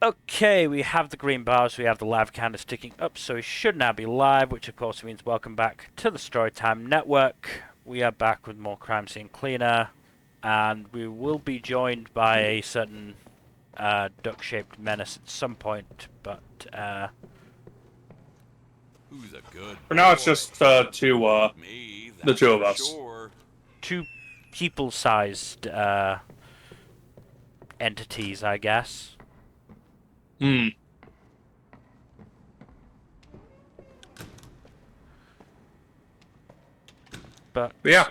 Okay, we have the green bars, we have the live counter ticking up, so we should now be live, which of course means welcome back to the Storytime Network. We are back with more Crime Scene Cleaner, and we will be joined by a certain duck-shaped menace at some point, but Who's a good For now, it's boy? just two, Me, the that's two of for us. Sure. two people-sized entities, I guess. Hmm. But Yeah.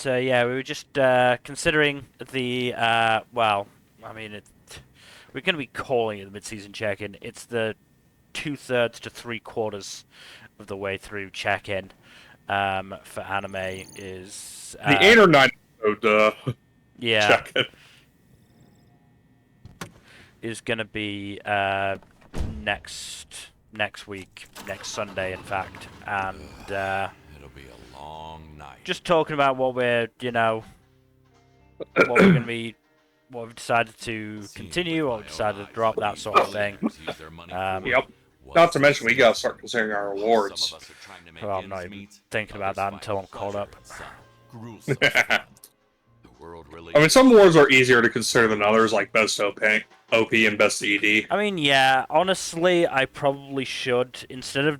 yeah, we were just considering the well, I mean, we're going to be calling it the mid-season check-in. It's the 2/3 to 3/4 of the way through check-in for anime is The 8 or 9 episode, yeah, check it. is going to be next week, next Sunday, in fact, and It'll be a long night. just talking about what we're what we're going to be. What we've decided to continue, what we've decided to drop, that sort of thing. Yep. Not to mention, we gotta start considering our awards. Well, I'm not even thinking about that until I'm caught up. I mean, some awards are easier to consider than others, like Best OP and Best ED. I mean, yeah, honestly, I probably should, instead of,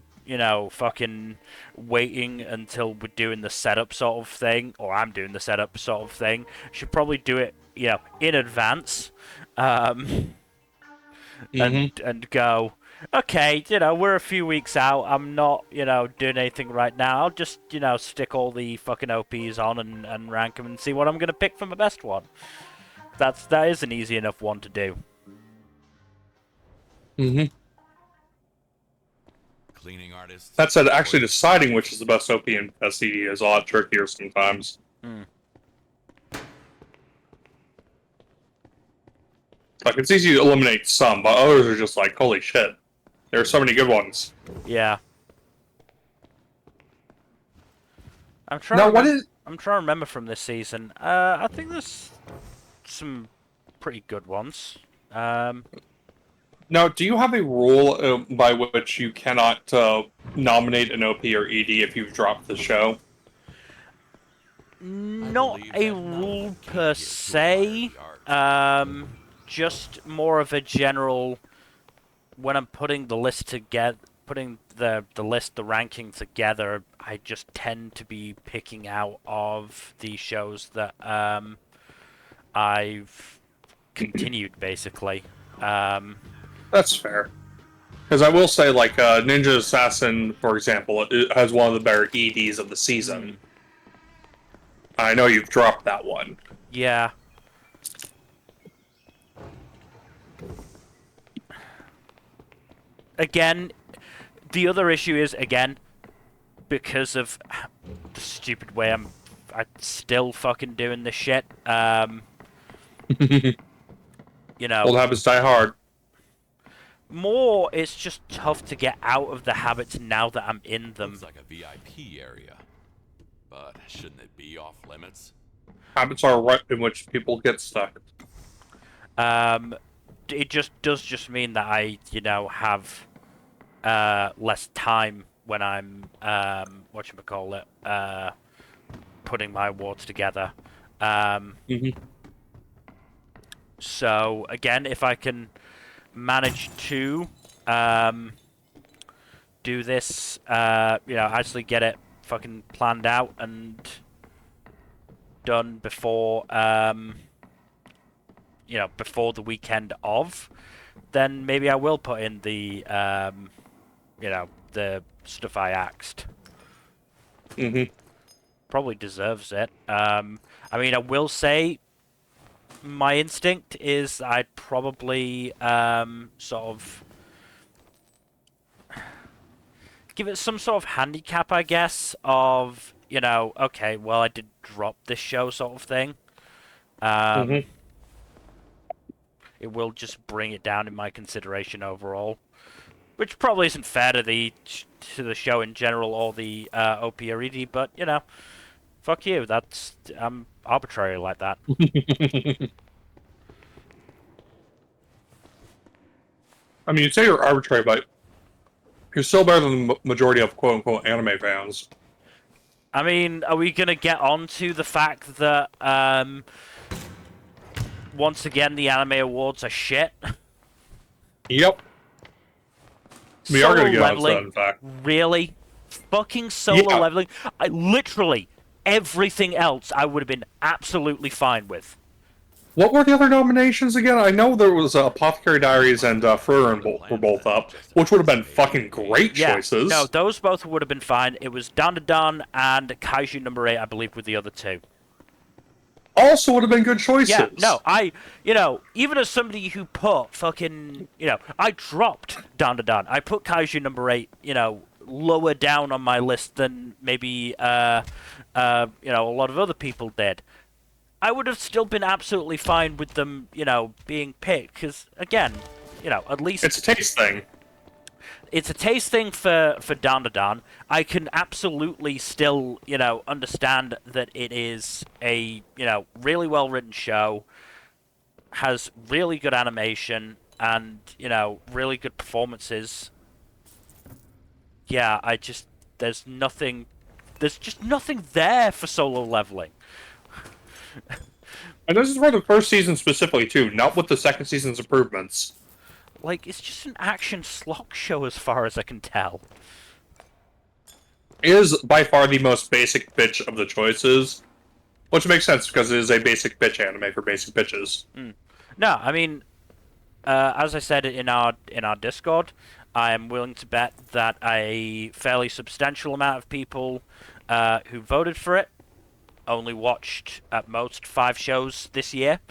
fucking waiting until we're doing the setup sort of thing, or I'm doing the setup sort of thing, should probably do it, in advance, and go, okay, we're a few weeks out, I'm not, doing anything right now, I'll just, stick all the fucking OPs on and rank them and see what I'm gonna pick for my best one. That is an easy enough one to do. Cleaning artists. That said, actually deciding which is the best OP and best ED is a lot trickier sometimes. Like, it's easy to eliminate some, but others are just like, holy shit. There are so many good ones. Yeah. I'm trying to remember from this season. I think there's some pretty good ones. Now, do you have a rule by which you cannot nominate an OP or ED if you've dropped the show? Not a rule per se. Just more of a general. When I'm putting the list together, putting the ranking together, I just tend to be picking out of the shows that I've continued, basically. That's fair. Because I will say, like, Ninja Assassin, for example, it has one of the better EDs of the season. I know you've dropped that one. Yeah. Again, the other issue is, because of the stupid way I'm still fucking doing this shit. Old habits die hard. More, it's just tough to get out of the habits now that I'm in them. Looks like a VIP area. But shouldn't it be off limits? Habits are right in which people get stuck. It just mean that I, have less time when I'm putting my awards together. So again, if I can manage to do this, actually get it fucking planned out and done before before the weekend of, then maybe I will put in the the stuff I axed. Probably deserves it. I mean, I will say my instinct is I'd probably sort of give it some sort of handicap, I guess, of, okay, well, I did drop this show sort of thing. It will just bring it down in my consideration overall, which probably isn't fair to the show in general or the OP or ED, but, fuck you, I'm arbitrary like that. I mean, you'd say you're arbitrary, but you're still better than the majority of quote-unquote anime fans. I mean, are we gonna get on to the fact that, once again, the anime awards are shit? Yep. We are going to get on to that, in fact. Really? Fucking solo Yeah. leveling? Literally, everything else I would have been absolutely fine with. What were the other nominations again? I know there was Apothecary Diaries and Frieren were both up, which would have been fucking great choices. No, those both would have been fine. It was Dandadan and Kaiju number 8, I believe, were the other two. Also would have been good choices. Yeah, no, even as somebody who put fucking, I dropped Dandadan. I put Kaiju number 8, lower down on my list than maybe, a lot of other people did. I would have still been absolutely fine with them, being picked, because, again, at least... It's a taste thing. It's a taste thing for Dandadan. I can absolutely still, understand that it is a, really well-written show, has really good animation, and, really good performances. Yeah, there's just nothing there for solo leveling. And this is for the first season specifically, too, not with the second season's improvements. Like, it's just an action slog show as far as I can tell. It is by far the most basic bitch of the choices, which makes sense because it is a basic bitch anime for basic bitches. No, I mean, as I said in our Discord, I am willing to bet that a fairly substantial amount of people who voted for it only watched at most 5 shows this year.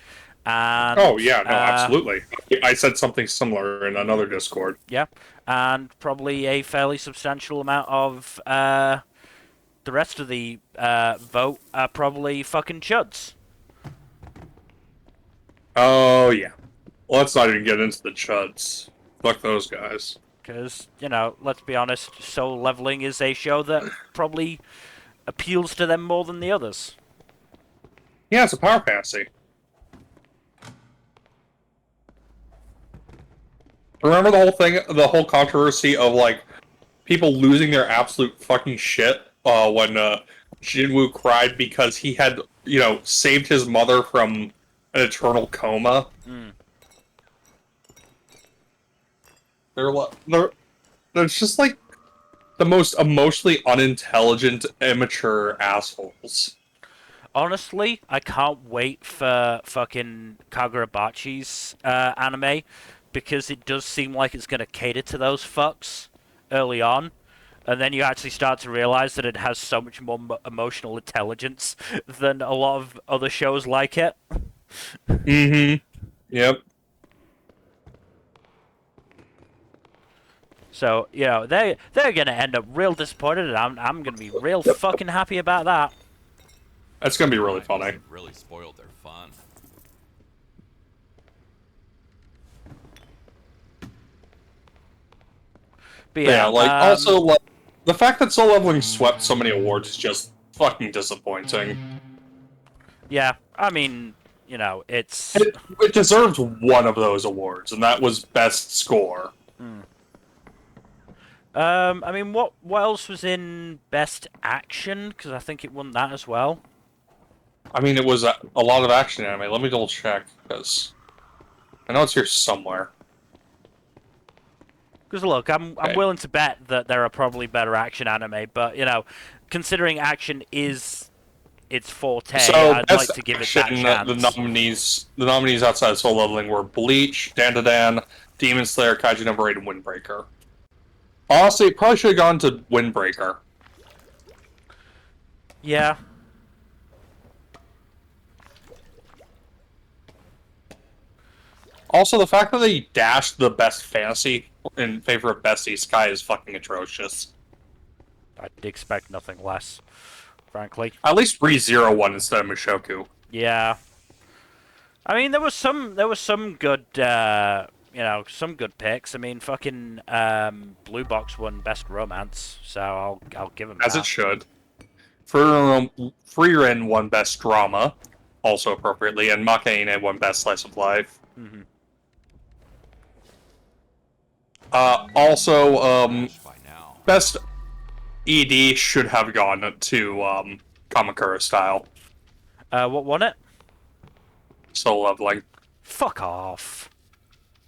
And, oh, yeah, no, absolutely. I said something similar in another Discord. Yeah, and probably a fairly substantial amount of the rest of the vote are probably fucking chuds. Oh, yeah. Let's not even get into the chuds. Fuck those guys. Because, let's be honest, solo leveling is a show that probably appeals to them more than the others. Yeah, it's a power fantasy. Remember the whole controversy of, like, people losing their absolute fucking shit when Jinwoo cried because he had, saved his mother from an eternal coma? They're just, like, the most emotionally unintelligent, immature assholes. Honestly, I can't wait for fucking Kagurabachi's anime, because it does seem like it's going to cater to those fucks early on, and then you actually start to realize that it has so much more emotional intelligence than a lot of other shows like it. Mm-hmm. Yep. So, they're going to end up real disappointed, and I'm going to be real fucking happy about that. That's going to be really funny. Really spoiled their fun. But yeah, also, like, the fact that Solo Leveling swept so many awards is just fucking disappointing. Yeah, I mean, it's... It deserved one of those awards, and that was Best Score. I mean, what else was in Best Action? Because I think it won that as well. I mean, it was a lot of action anime. Let me double check, because I know it's here somewhere. Because look, I'm willing to bet that there are probably better action anime, but considering action is its forte, So I'd Best like to give it that Action, chance. the nominees outside of Solo Leveling were Bleach, Dandadan, Demon Slayer, Kaiju number 8, and Windbreaker. Honestly, it probably should have gone to Windbreaker. Yeah. Also, the fact that they dashed the Best Fantasy in favor of Best Isekai is fucking atrocious. I'd expect nothing less, frankly. At least ReZero won instead of Mushoku. Yeah. I mean, there was some good, some good picks. I mean, fucking Blue Box won Best Romance, so I'll give him that. As it should. Frieren won Best Drama, also appropriately, and Makaine won Best Slice of Life. Mm-hmm. Also, By now. best ED should have gone to Kamakura style. What won it? Soul leveling. Fuck off.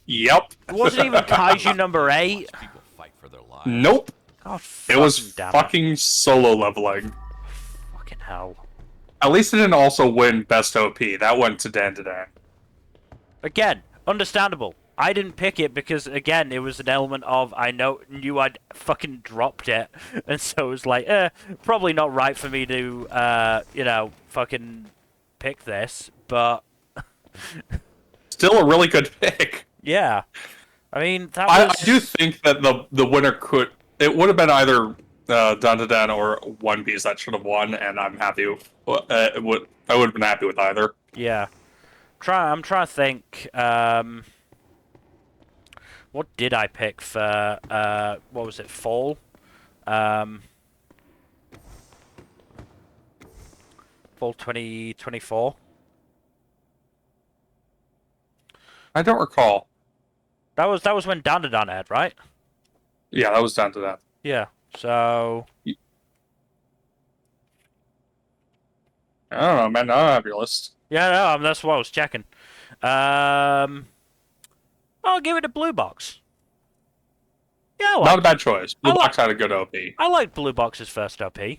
Yep. It wasn't even Kaiju number 8. People fight for their lives. Nope. God, It was damn fucking solo leveling. Fucking hell. At least it didn't also win best OP. That went to Dan to Dan. Again, understandable. I didn't pick it because, again, it was an element of knew I'd fucking dropped it, and so it was like, probably not right for me to, fucking pick this, but Still a really good pick. yeah. I mean, that I was... do think that the winner could... It would have been either Dan to Dan or One Piece that should have won, and I'm happy. I would have been happy with either. Yeah. I'm trying to think, what did I pick for, what was it, Fall? Fall 2024? I don't recall. That was when Dandadan aired, right? Yeah, that was Dan to Dan. Yeah. So I don't know, man. I don't have your list. yeah, no, that's what I was checking. I'll give it a Blue Box. Yeah, Not a bad choice. Blue I like- Box had a good OP. I liked Blue Box's first OP. I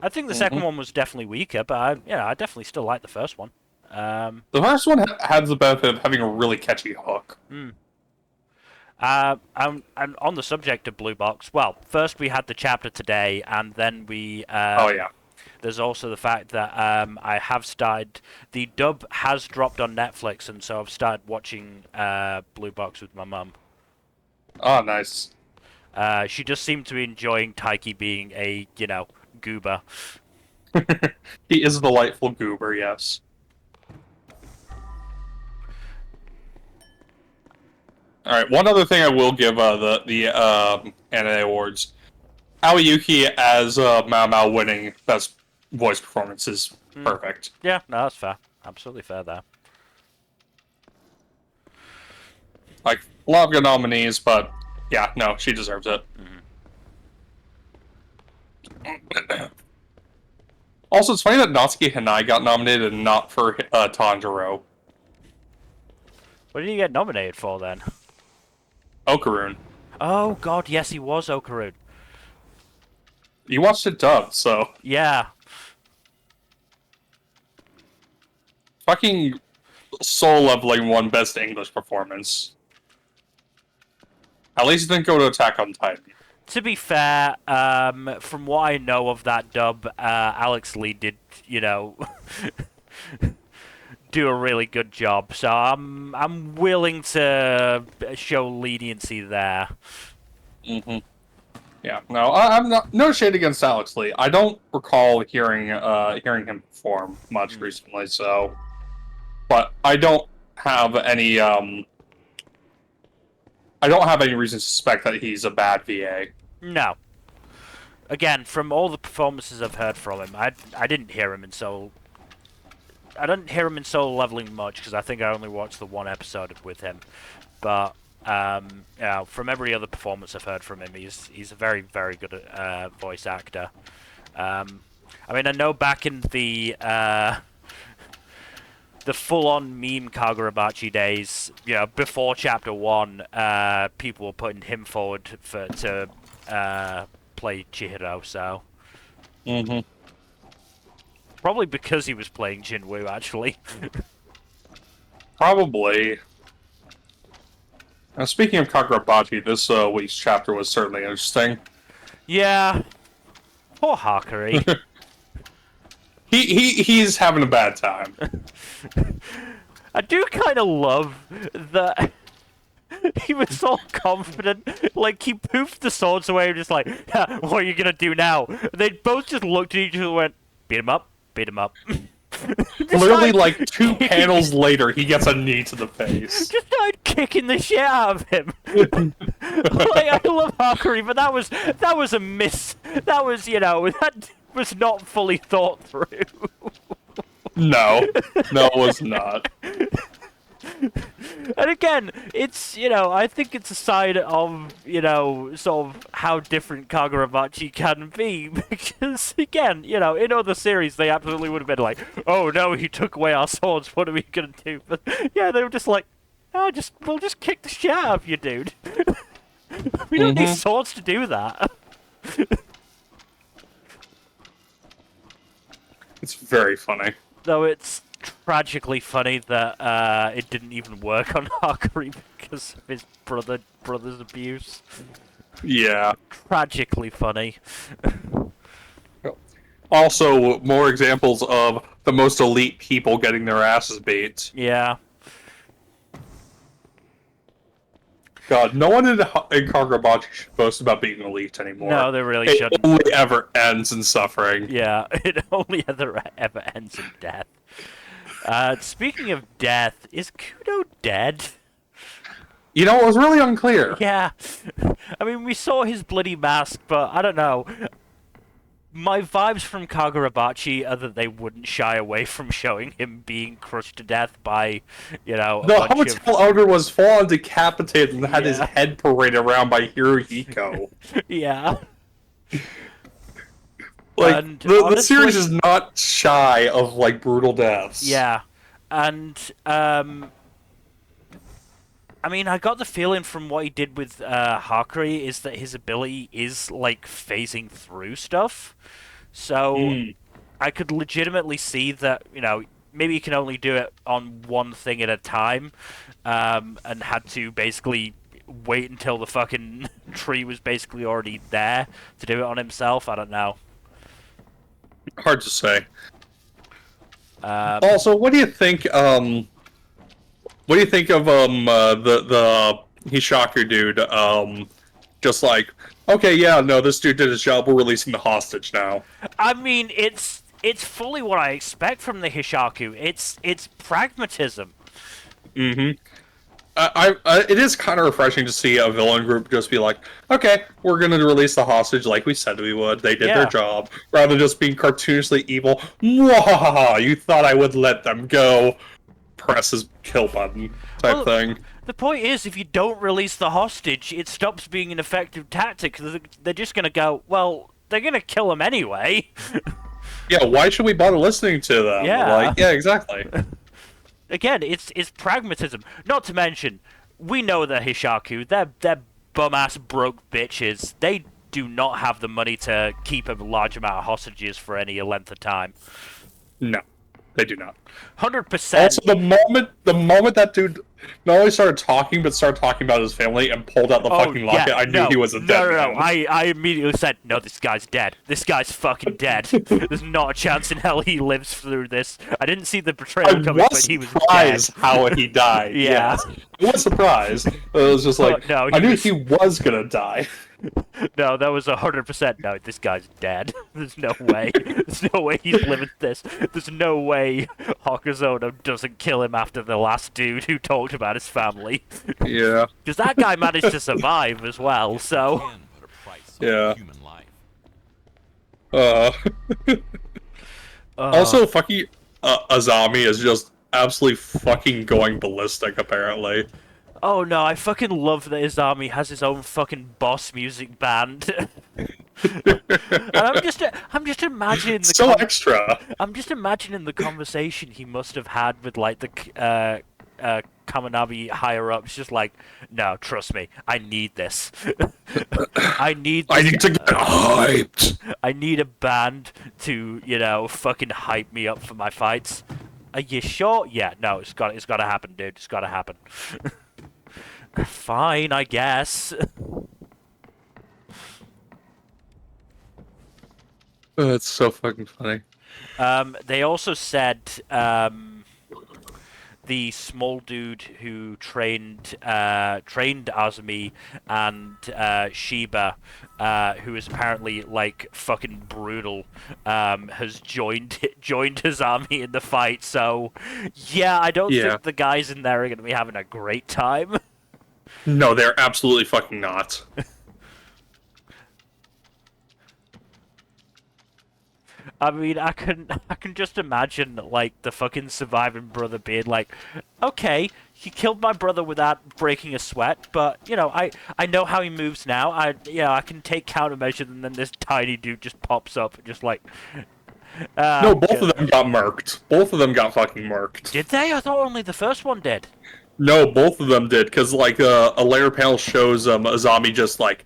think the second Mm-hmm. one was definitely weaker, but I definitely still like the first one. The first one had the benefit of having a really catchy hook. And on the subject of Blue Box, well, first we had the chapter today, and then we... Oh, yeah. There's also the fact that I have started... The dub has dropped on Netflix, and so I've started watching Blue Box with my mum. Oh, nice. She just seemed to be enjoying Taiki being a, goober. He is a delightful goober, yes. Alright, one other thing I will give the anime awards. Aoyuki as Mao Mao winning best voice performance is perfect. Yeah, no, that's fair. Absolutely fair there. Like, a lot of good nominees, but yeah, no, she deserves it. Also, it's funny that Natsuki Hanai got nominated and not for Tanjiro. What did he get nominated for, then? Okarun. Oh, God, yes, he was Okarun. You watched it dubbed, so... Yeah. Fucking Soul Leveling won Best English Performance. At least it didn't go to Attack on Titan. To be fair, from what I know of that dub, Alex Lee did, do a really good job. So I'm willing to show leniency there. Mm-hmm. Yeah, no, I'm not. No shade against Alex Lee. I don't recall hearing him perform much recently, so. But I don't have any. I don't have any reason to suspect that he's a bad VA. No. Again, from all the performances I've heard from him, I didn't hear him in Soul. I didn't hear him in Soul Leveling much because I think I only watched the one episode with him. But from every other performance I've heard from him, he's a very, very good voice actor. I mean, I know back in the full-on meme Kagurabachi days, before Chapter 1, people were putting him forward to play Chihiro, so... Mm-hmm. Probably because he was playing Jinwoo, actually. Probably. Now, speaking of Kagurabachi, this week's chapter was certainly interesting. Yeah. Poor Hakari. He's having a bad time. I do kind of love that he was so confident. Like, he poofed the swords away and just like, yeah, what are you gonna do now? They both just looked at each other and went, beat him up, beat him up. Literally, like 2 panels later, he gets a knee to the face. Just started kicking the shit out of him. Like, I love Hakari, but that was a miss. That was, that was not fully thought through. No, it was not. And again, it's, I think it's a sign of, sort of how different Kagurabachi can be. Because, again, in other series, they absolutely would have been like, oh no, he took away our swords, what are we gonna do? But, yeah, they were just like, oh, we'll just kick the shit out of you, dude. We don't need swords to do that. It's very funny. Though it's tragically funny that it didn't even work on Hakari because of his brother's abuse. Yeah. Tragically funny. Also, more examples of the most elite people getting their asses beat. Yeah. God, no one in Kagurabachi should boast about being elite anymore. No, they really it shouldn't. only ever ends in suffering. Yeah, it only ever ends in death. Speaking of death, is Kudo dead? You know, it was really unclear. Yeah. I mean, we saw his bloody mask, but I don't know. My vibes from Kagurabachi are that they wouldn't shy away from showing him being crushed to death by, a The bunch of... hotel owner was full on decapitated and had his Yeah. head paraded around by Hirohiko. Yeah. Like, And the honestly- series is not shy of, like, brutal deaths. Yeah. And, I mean, I got the feeling from what he did with Hakari is that his ability is, like, phasing through stuff. So, I could legitimately see that, maybe he can only do it on one thing at a time, and had to basically wait until the fucking tree was basically already there to do it on himself. I don't know. Hard to say. Um, Also, what do you think, what do you think of, the Hishaku dude, just like, okay, yeah, no, this dude did his job, we're releasing the hostage now. I mean, it's fully what I expect from the Hishaku. It's pragmatism. Mm-hmm. It is kind of refreshing to see a villain group just be like, okay, we're going to release the hostage like we said we would. They did Yeah. their job. Rather than just being cartoonishly evil. Mwahaha, you thought I would let them go. Press his kill button type thing. The point is, if you don't release the hostage, it stops being an effective tactic. They're just gonna go, well, they're gonna kill him anyway. Yeah, why should we bother listening to them? Yeah. Like, yeah, exactly. Again, it's pragmatism. Not to mention, we know the Hishaku, they're bum-ass broke bitches. They do not have the money to keep a large amount of hostages for any length of time. No, they do not. 100%. Also, the moment that dude not only started talking, but started talking about his family and pulled out the fucking locket, I knew he was a dead man. No. I immediately said, no, this guy's dead. This guy's fucking dead. There's not a chance in hell he lives through this. I didn't see the betrayal I coming, but was he was surprised dead. how he died. Yeah. Yes. I was surprised. It was just like, no, I he knew was- he was gonna die. No, that was 100%. No, this guy's dead. There's no way. There's no way he's living this. There's no way Hakazono doesn't kill him after the last dude who talked about his family. Yeah. Because that guy managed to survive as well, so... Can put a price on Yeah. human life. Also, fucking Azami is just absolutely fucking going ballistic, apparently. Oh no, I fucking love that Izami has his own fucking boss music band. And I'm just imagining the So extra. I'm just imagining the conversation he must have had with like the Kamanabi higher ups, just like, no, trust me, I need this. I need I need to get hyped. I need a band to, fucking hype me up for my fights. Are you sure? Yeah, no, it's gotta happen, dude. It's gotta happen. Fine, I guess. That's so fucking funny. They also said the small dude who trained Azumi and Shiba, who is apparently like fucking brutal, has joined Azami in the fight. So yeah, I don't think the guys in there are gonna be having a great time. No, they're absolutely fucking not. I mean, I can just imagine like the fucking surviving brother being like, okay, he killed my brother without breaking a sweat, but you know, I know how he moves now. I can take countermeasures, and then this tiny dude just pops up and just like, No, both of them got murked. Both of them got fucking murked. Did they? I thought only the first one did. No, both of them did, because like a layer panel shows a zombie just like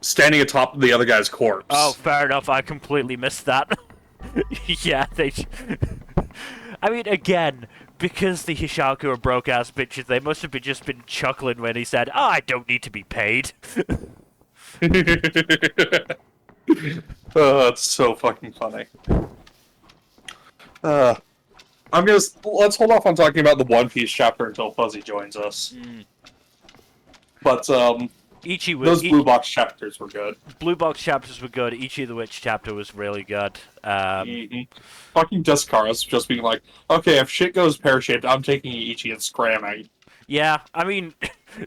standing atop the other guy's corpse. Oh, fair enough. I completely missed that. Yeah, they. I mean, again, because the Hishaku are broke ass bitches, they must have just been chuckling when he said, "Oh, I don't need to be paid." Oh, that's so fucking funny. Let's hold off on talking about the One Piece chapter until Fuzzy joins us. But Ichi was, those blue box chapters were good. Blue box chapters were good. Ichi the Witch chapter was really good. Fucking Descaris just being like, okay, if shit goes pear-shaped, I'm taking Ichi and scramming. Yeah, I mean,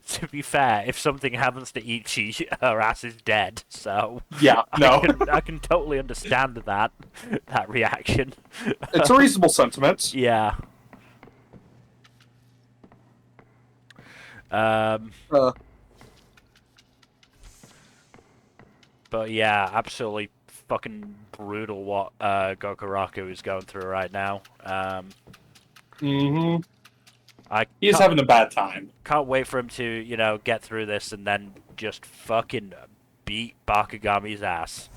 to be fair, if something happens to Ichi, her ass is dead. So yeah, no, I can totally understand that reaction. It's a reasonable sentiment. Yeah. But yeah, absolutely fucking brutal what Gokuraku is going through right now. He's having a bad time. Can't wait for him to, you know, get through this and then just fucking beat Bakugami's ass.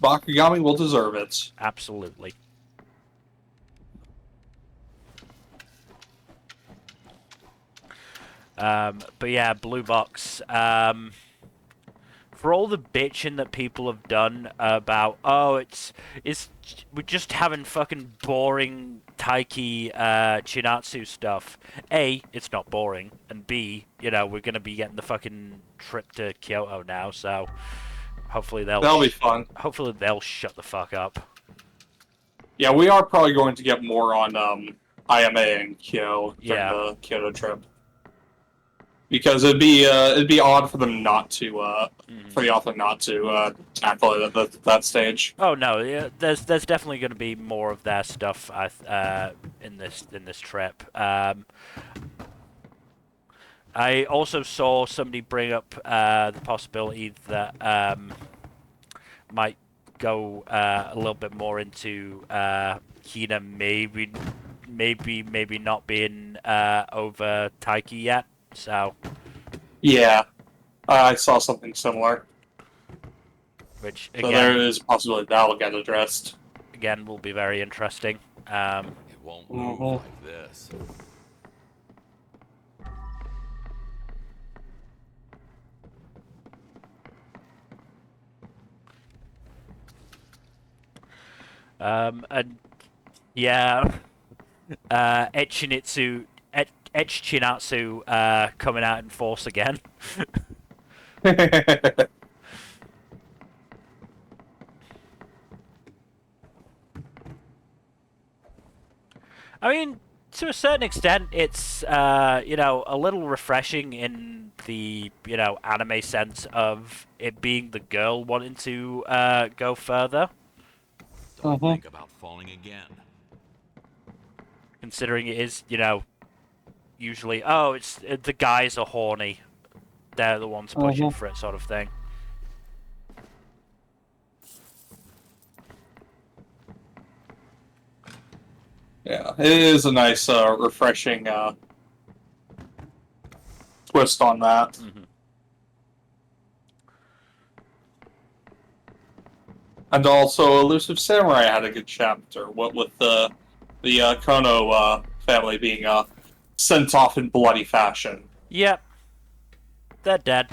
Bakugami will deserve it. Absolutely. But yeah, Blue Box. For all the bitching that people have done about, oh, we're just having fucking boring Taiki Chinatsu stuff. A, it's not boring, and B, you know, we're gonna be getting the fucking trip to Kyoto now, so hopefully that'll be fun. Hopefully they'll shut the fuck up. Yeah, we are probably going to get more on IMA and Kyoto during the Kyoto trip. Because it'd be odd for them not to for the author not to tackle it at that stage. Oh no, yeah, there's definitely going to be more of their stuff in this trip. I also saw somebody bring up the possibility that might go a little bit more into Hina maybe not being over Taiki yet. So, yeah, I saw something similar. Which again, so there is a possibility that will get addressed. Again, will be very interesting. It won't move like this. And yeah, Echinatsu coming out in force again. I mean, to a certain extent, it's you know, a little refreshing in the, you know, anime sense of it being the girl wanting to go further. Don't think about falling again. Considering it is, you know, usually, oh, the guys are horny. They're the ones pushing for it, sort of thing. Yeah, it is a nice, refreshing twist on that. And also, Elusive Samurai had a good chapter. What with the Kono family being sent off in bloody fashion. Yep. They're dead.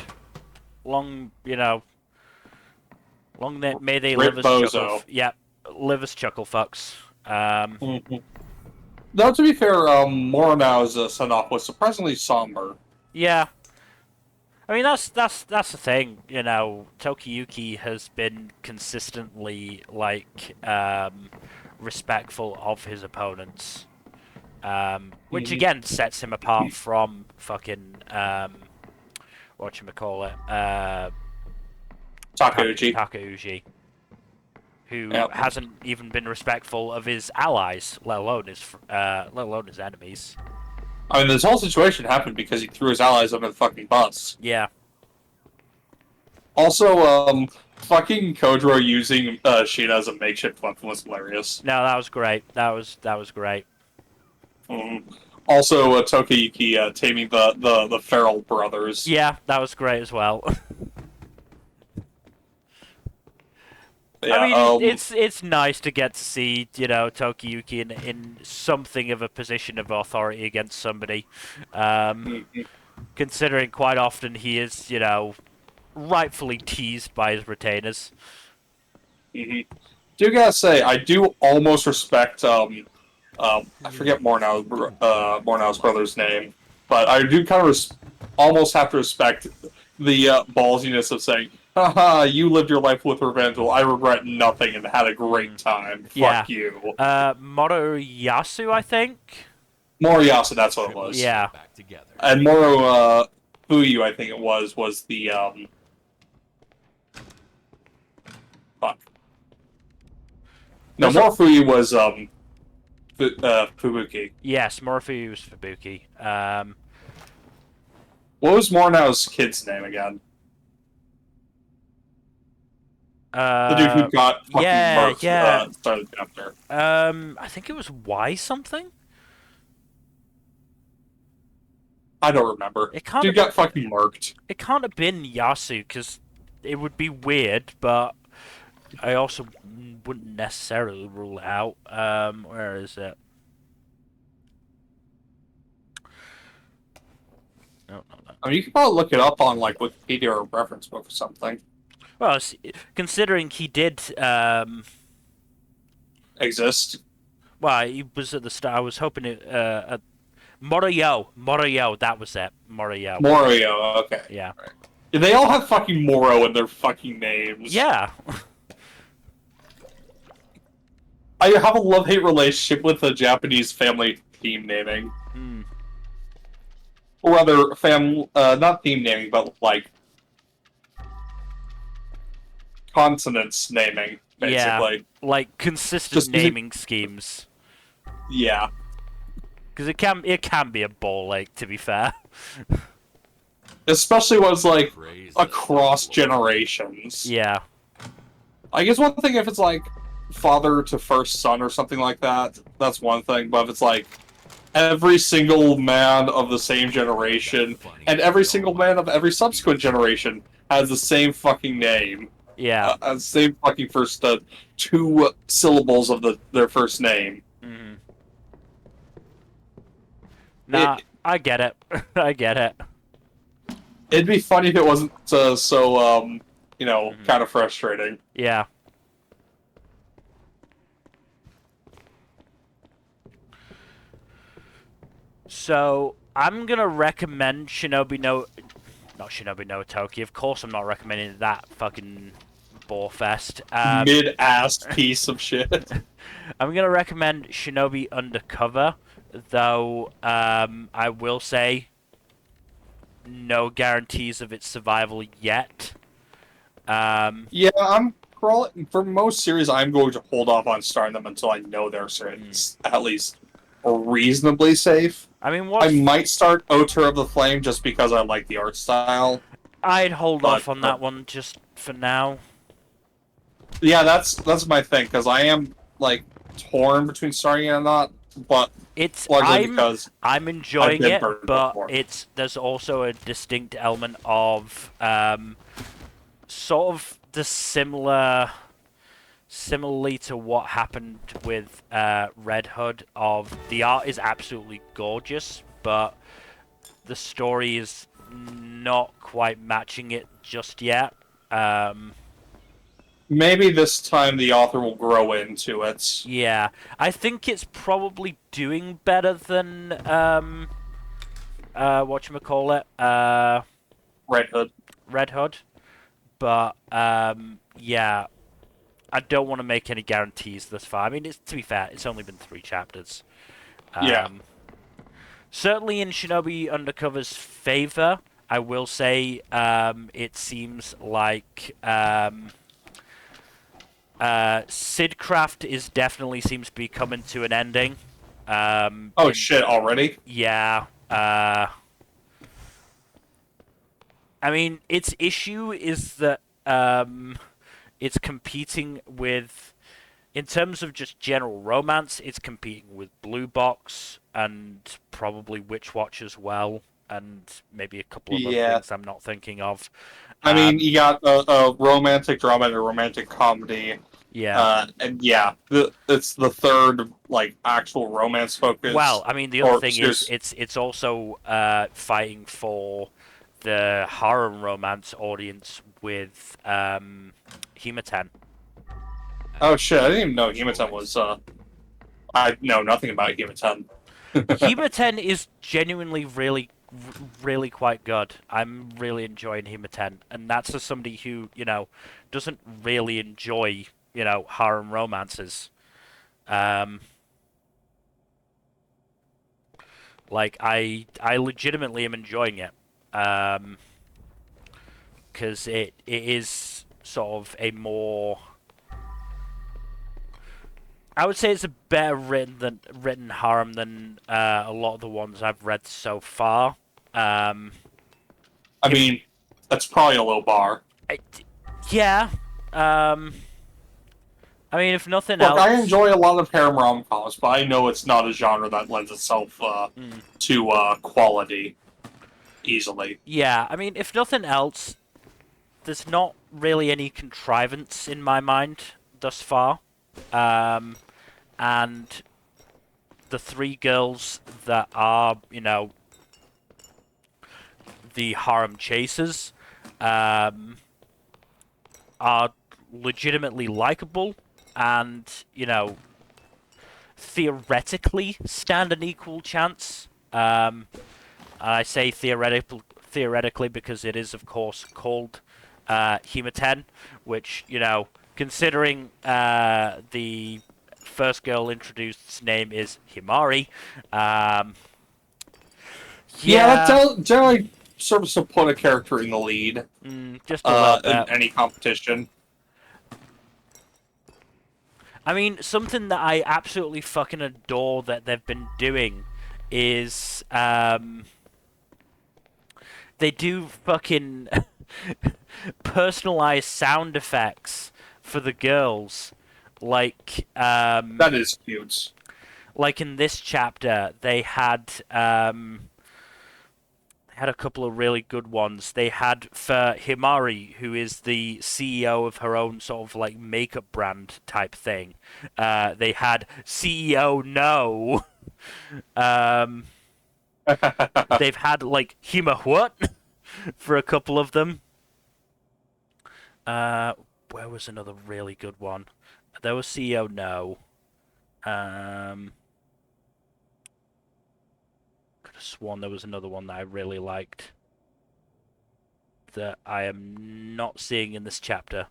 Long, you know. May they live as chuckle. Yep. Live as chuckle fucks. Though to be fair, Moronao's send-off was surprisingly somber. Yeah. I mean, that's the thing, you know. Tokiyuki has been consistently like respectful of his opponents, which again sets him apart from fucking whatchamacallit, Takeuchi. Takeuchi. who Yep. hasn't even been respectful of his allies, let alone his enemies. I mean, this whole situation happened because he threw his allies under the fucking bus. Yeah. Also, fucking Kojiro using Sheena as a makeshift weapon was hilarious. No, that was great. That was great. Also, Tokiyuki taming the feral brothers. Yeah, that was great as well. Yeah, I mean, it's nice to get to see, Tokiyuki in something of a position of authority against somebody. Considering quite often he is, rightfully teased by his retainers. Do gotta say, I do almost respect, I forget Mornau's brother's name, but I do kind of almost have to respect the ballsiness of saying, haha, you lived your life with revenge, well, I regret nothing and had a great time. Yeah. Fuck you. Moroyasu, I think? Moriyasu, that's what it was. Yeah. Back together. And Moro Fuyu, I think it was the, fuck. No, Moro Fuyu was, Fubuki. Yes, Morofuyu was Fubuki. What was Mornau's kid's name again? The dude who got fucking murked, started the chapter. I think it was Y something? I don't remember. It can't Dude got fucking murked. It can't have been Yasu, because it would be weird, but I also wouldn't necessarily rule it out. Where is it? No. I mean, you can probably look it up on, like, Wikipedia or a reference book or something. Well, considering he did, Exist. well, he was at the start. I was hoping it, at Moroyo, that was it. Moroyo. Morio, okay. Yeah. Right. They all have fucking Moro in their fucking names. Yeah. I have a love-hate relationship with the Japanese family theme naming. Or rather, not theme naming, but, like, consonants naming, basically. Yeah, like consistent naming schemes. Yeah. Because it can be a ball ache, to be fair. Especially when it's, like, Crazy. across generations. Yeah. I guess one thing if it's, like, father to first son or something like that, that's one thing, but if it's, like, every single man of the same generation, and every single man of every subsequent generation has the same fucking name. Yeah. Same fucking first two syllables of their first name. Mm-hmm. Nah, I get it. I get it. It'd be funny if it wasn't so, kind of frustrating. Yeah. So, I'm gonna recommend not Shinobi no Toki. Of course I'm not recommending that fucking bore fest. Mid-ass piece of shit. I'm gonna recommend Shinobi Undercover, though I will say no guarantees of its survival yet. Yeah, for most series, I'm going to hold off on starting them until I know they're at least reasonably safe. I mean, I might start Oter of the Flame just because I like the art style. I'd hold off on that one just for now. Yeah, that's my thing, because I am, like, torn between starting it or not, but because I'm enjoying it, but before. there's also a distinct element of sort of the similarly to what happened with Red Hood. Of the art is absolutely gorgeous, but the story is not quite matching it just yet. Maybe this time the author will grow into it. Yeah, I think it's probably doing better than whatchamacallit, Red Hood. But yeah, I don't want to make any guarantees thus far. I mean, to be fair, it's only been 3 chapters. Yeah. Certainly in Shinobi Undercover's favor, I will say it seems like Sidcraft is definitely seems to be coming to an ending. Oh shit! Already? Yeah. I mean, its issue is that it's competing with, in terms of just general romance, it's competing with Blue Box and probably Witch Watch as well, and maybe a couple of other Yeah. things I'm not thinking of. I mean, you got a romantic drama and a romantic comedy. Yeah. And yeah, it's the third like actual romance focus. Well, I mean, the other thing is serious. it's also fighting for the harem romance audience with Hematen. Oh shit! I didn't even know Hematon was. I know nothing about Hematon. Hematen is genuinely really quite good. I'm really enjoying Hematen, and that's as somebody who, doesn't really enjoy, harem romances. Um, like I legitimately am enjoying it. Because it is sort of a more, I would say it's a better written harem than a lot of the ones I've read so far. I mean, that's probably a low bar. I, yeah. Um, I mean, if nothing Look, else, I enjoy a lot of harem rom-coms, but I know it's not a genre that lends itself to quality easily. yeah. I mean, if nothing else, there's not really any contrivance in my mind thus far. And the three girls that are, the harem chasers, are legitimately likable and, theoretically stand an equal chance. I say theoretically because it is, of course, called Hematen, which, considering the first girl introduced's name is Himari, Yeah, that generally serves to put a character in the lead just a little bit. in any competition. I mean, something that I absolutely fucking adore that they've been doing is they do fucking personalized sound effects for the girls. Like That is cute. like in this chapter, they had a couple of really good ones. They had for Himari, who is the CEO of her own sort of like makeup brand type thing. They had CEO No. They've had like Hima what for a couple of them. Where was another really good one? There was CEO No. Could have sworn there was another one that I really liked that I am not seeing in this chapter.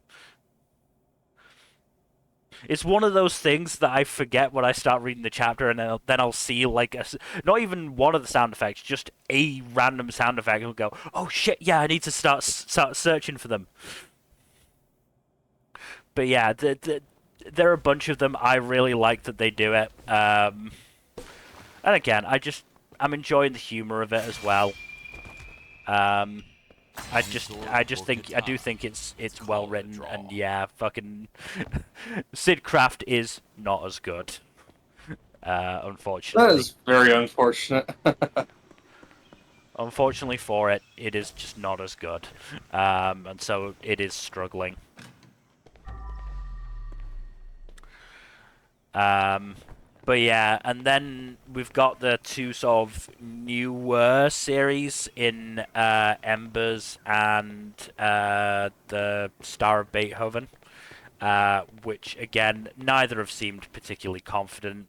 It's one of those things that I forget when I start reading the chapter, and then I'll see like not even one of the sound effects, just a random sound effect, and I'll go, "Oh shit, yeah, I need to start searching for them." But yeah, there are a bunch of them. I really like that they do it. And again, I'm enjoying the humor of it as well. I do think it's well written, and yeah, fucking Sidcraft is not as good, unfortunately. That is very unfortunate. Unfortunately for it, it is just not as good, and so it is struggling. But yeah, and then we've got the two sort of newer series in Embers and the Star of Beethoven, which again, neither have seemed particularly confident.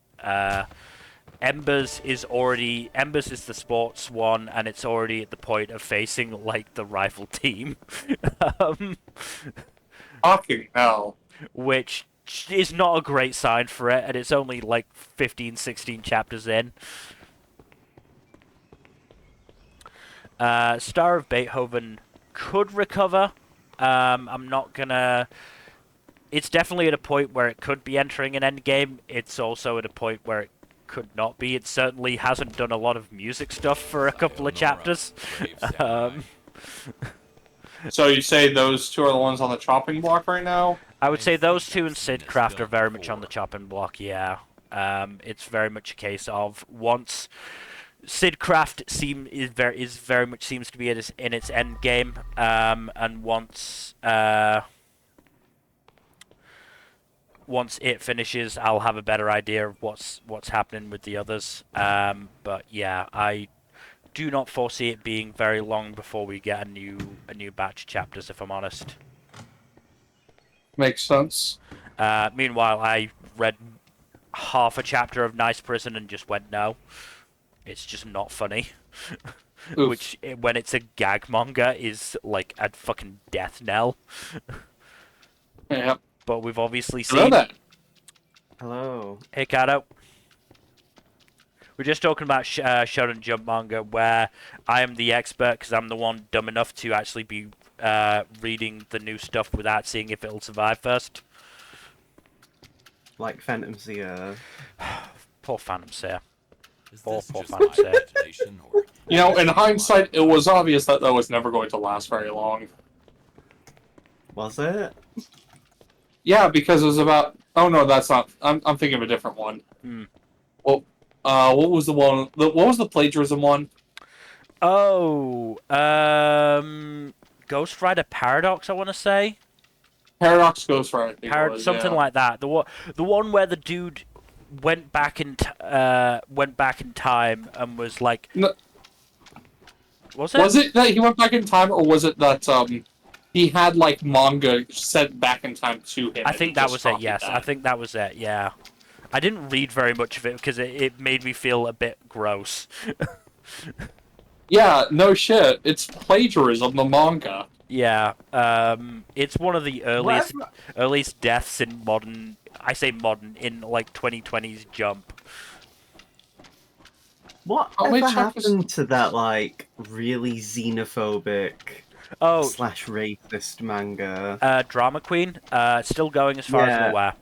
Embers is the sports one, and it's already at the point of facing like the rival team, Fucking hell. which is not a great sign for it, and it's only like 15, 16 chapters in. Star of Beethoven could recover. I'm not gonna it's definitely at a point where it could be entering an endgame. It's also at a point where it could not be. It certainly hasn't done a lot of music stuff for a couple of chapters. So you say those two are the ones on the chopping block right now? I would say those two and Sidcraft are very much on the chopping block, yeah. It's very much a case of once Sidcraft is very much seems to be in its end game, and once it finishes, I'll have a better idea of what's happening with the others. But yeah, I do not foresee it being very long before we get a new batch of chapters, if I'm honest. Makes sense. Meanwhile, I read half a chapter of Nice Prison and just went, no. It's just not funny. Oof. Which, when it's a gag manga, is like a fucking death knell. Yep. But we've obviously Hello seen... there. Hello. Hey, Kato. We're just talking about Shonen Jump manga, where I am the expert because I'm the one dumb enough to actually be reading the new stuff without seeing if it'll survive first. Like Phantom Seer. Poor Phantom Seer. Is Poor this just Phantom my Seer. imagination, or You know, in hindsight, it was obvious that was never going to last very long. Was it? Yeah, because it was about. Oh no, that's not. I'm thinking of a different one. Hmm. Well, what was the one? What was the plagiarism one? Oh, Ghost Rider Paradox, I want to say. Paradox Ghost Rider. I think it was, Something yeah. like that. The one where the dude went back in time and was like, No, was it? was it that he went back in time, or was it that he had like manga sent back in time to him? I and think he that just was it. copied Yes, that? I think that was it. Yeah, I didn't read very much of it because it made me feel a bit gross. Yeah, no shit. It's plagiarism, the manga. Yeah, it's one of the Whatever. earliest deaths in modern. I say modern in like 2020's Jump. What How many ever chapters- happened to that, like, really xenophobic Oh, / racist manga? Drama Queen. Still going as far as I'm Yeah. aware.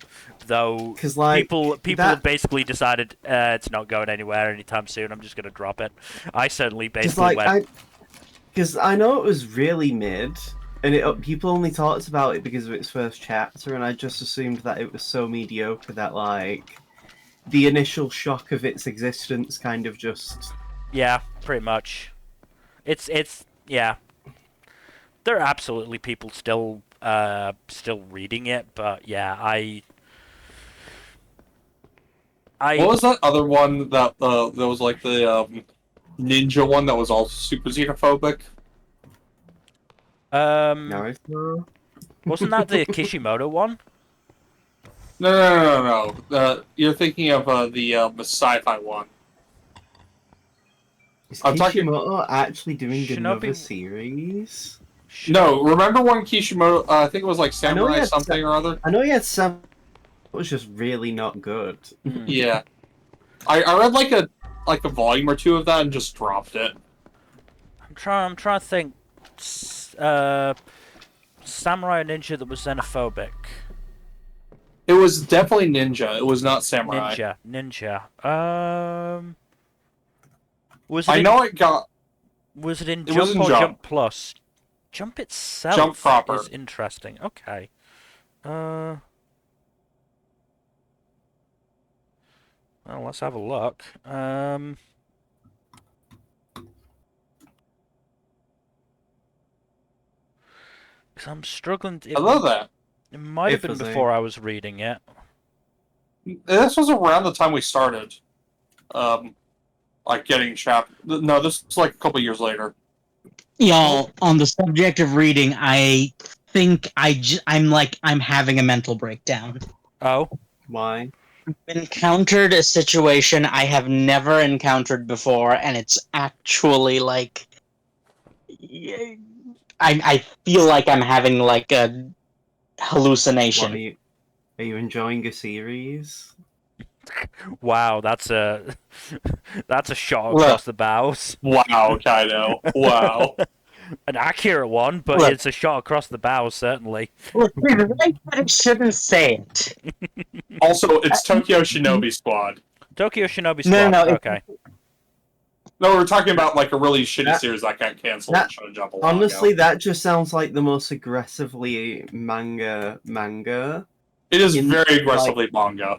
Though 'Cause, like, people that- have basically decided it's not going anywhere anytime soon. I'm just gonna drop it. I certainly Because, basically like, went. Because I know it was really mid, and people only talked about it because of its first chapter, and I just assumed that it was so mediocre that, like, the initial shock of its existence kind of just... Yeah, pretty much. It's yeah. There are absolutely people still reading it, but yeah, I What was that other one that that was like the ninja one that was also super xenophobic? Naruto? wasn't that the Kishimoto one? No. You're thinking of the sci-fi one. Is I'm talking- Kishimoto actually doing Shinobi- another series? No, remember when Kishimoto? I think it was like I know Samurai he had something or other. I know he had some... It was just really not good. Hmm. Yeah, I read like a volume or two of that and just dropped it. I'm trying to think. Samurai Ninja that was xenophobic. It was definitely ninja. It was not samurai. Ninja. Was it? I know it got Was it in it Jump was in or Jump. Jump Plus? Jump itself Jump proper. is interesting. Okay. Well, let's have a look. Because I'm struggling. I love that. It might have If been was a- before I was reading it. This was around the time we started, like getting No, this was like a couple years later. Y'all, on the subject of reading, I think I'm having a mental breakdown. Oh, Why? Encountered a situation I have never encountered before, and it's actually like I feel like I'm having like a What, hallucination. are you enjoying a series? wow, that's a that's a shot Look. across the bows. Wow, Kaido. Wow. an accurate one, but Look. it's a shot across the bow, certainly. Look, I shouldn't say it. Also, it's Tokyo Shinobi Squad. Tokyo Shinobi Squad. No, Okay. No, we're talking about like a really shitty That- series that got canceled. that- and Shonen Jump a while Honestly, ago. that just sounds like the most aggressively manga. It is in, very aggressively manga.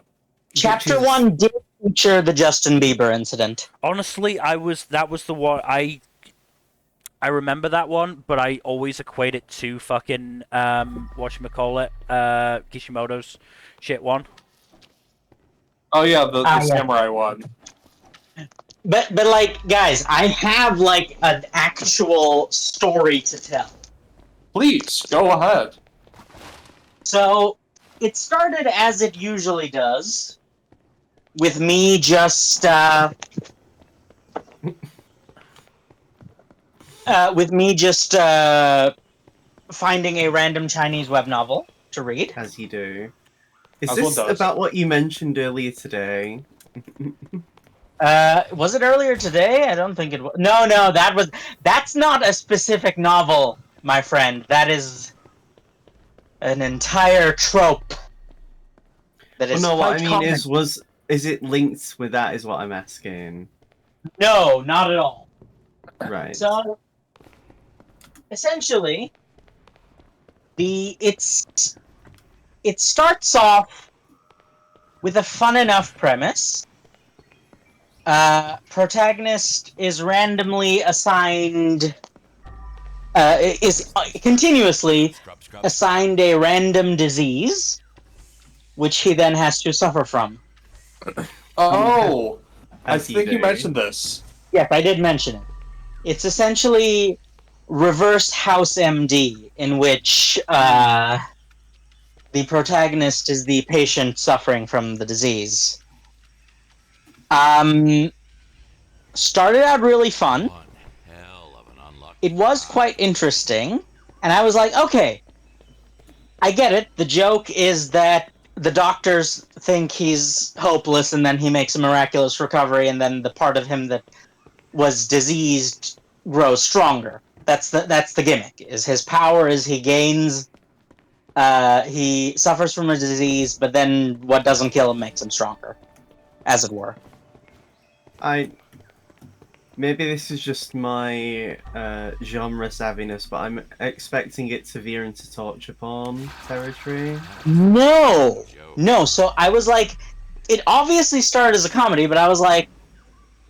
Chapter Which is- 1 did feature the Justin Bieber incident. Honestly, that was the one I remember that one, but I always equate it to fucking whatchamacallit, Kishimoto's shit one. Oh yeah, the yeah. samurai one. But like, guys, I have like an actual story to tell. Please go ahead. So it started as it usually does, with me just finding a random Chinese web novel to read. As you do. Is As one this does. about what you mentioned earlier today? Was it earlier today? I don't think it was. No, that's not a specific novel, my friend. That is an entire trope. That Well, is no, what I quite mean common. is it linked with that? Is what I'm asking. No, not at all. Right. So, essentially, it starts off with a fun enough premise. Protagonist is randomly assigned, is continuously Scrub, scrub. assigned a random disease, which he then has to suffer from. Oh, I As you think you do. mentioned this. Yes, I did mention it. It's essentially reverse House MD, in which the protagonist is the patient suffering from the disease. Started out really fun. One hell of an unlucky It was guy. quite interesting, and I was like, okay, I get it. The joke is that the doctors think he's hopeless, and then he makes a miraculous recovery, and then the part of him that was diseased grows stronger. That's the gimmick. Is his power is he gains, he suffers from a disease, but then what doesn't kill him makes him stronger, as it were. Maybe this is just my genre savviness, but I'm expecting it to veer into torture porn territory. No. So I was like, it obviously started as a comedy, but I was like,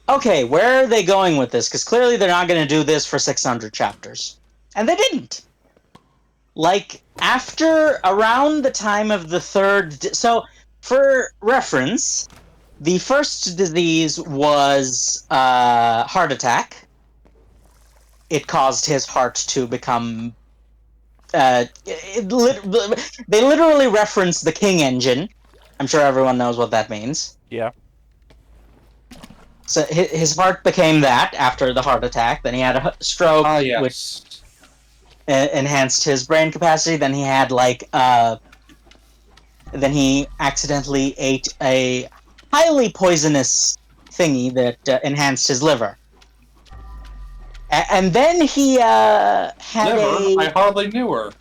okay, where are they going with this? Because clearly they're not going to do this for 600 chapters. And they didn't. Like, around the time of the third... So, for reference, the first disease was heart attack. It caused his heart to become... they literally reference the King engine. I'm sure everyone knows what that means. Yeah. So his heart became that after the heart attack. Then he had a stroke, Ah, yes. which enhanced his brain capacity. Then he had then he accidentally ate a highly poisonous thingy that enhanced his liver. And then he Never. I hardly knew her.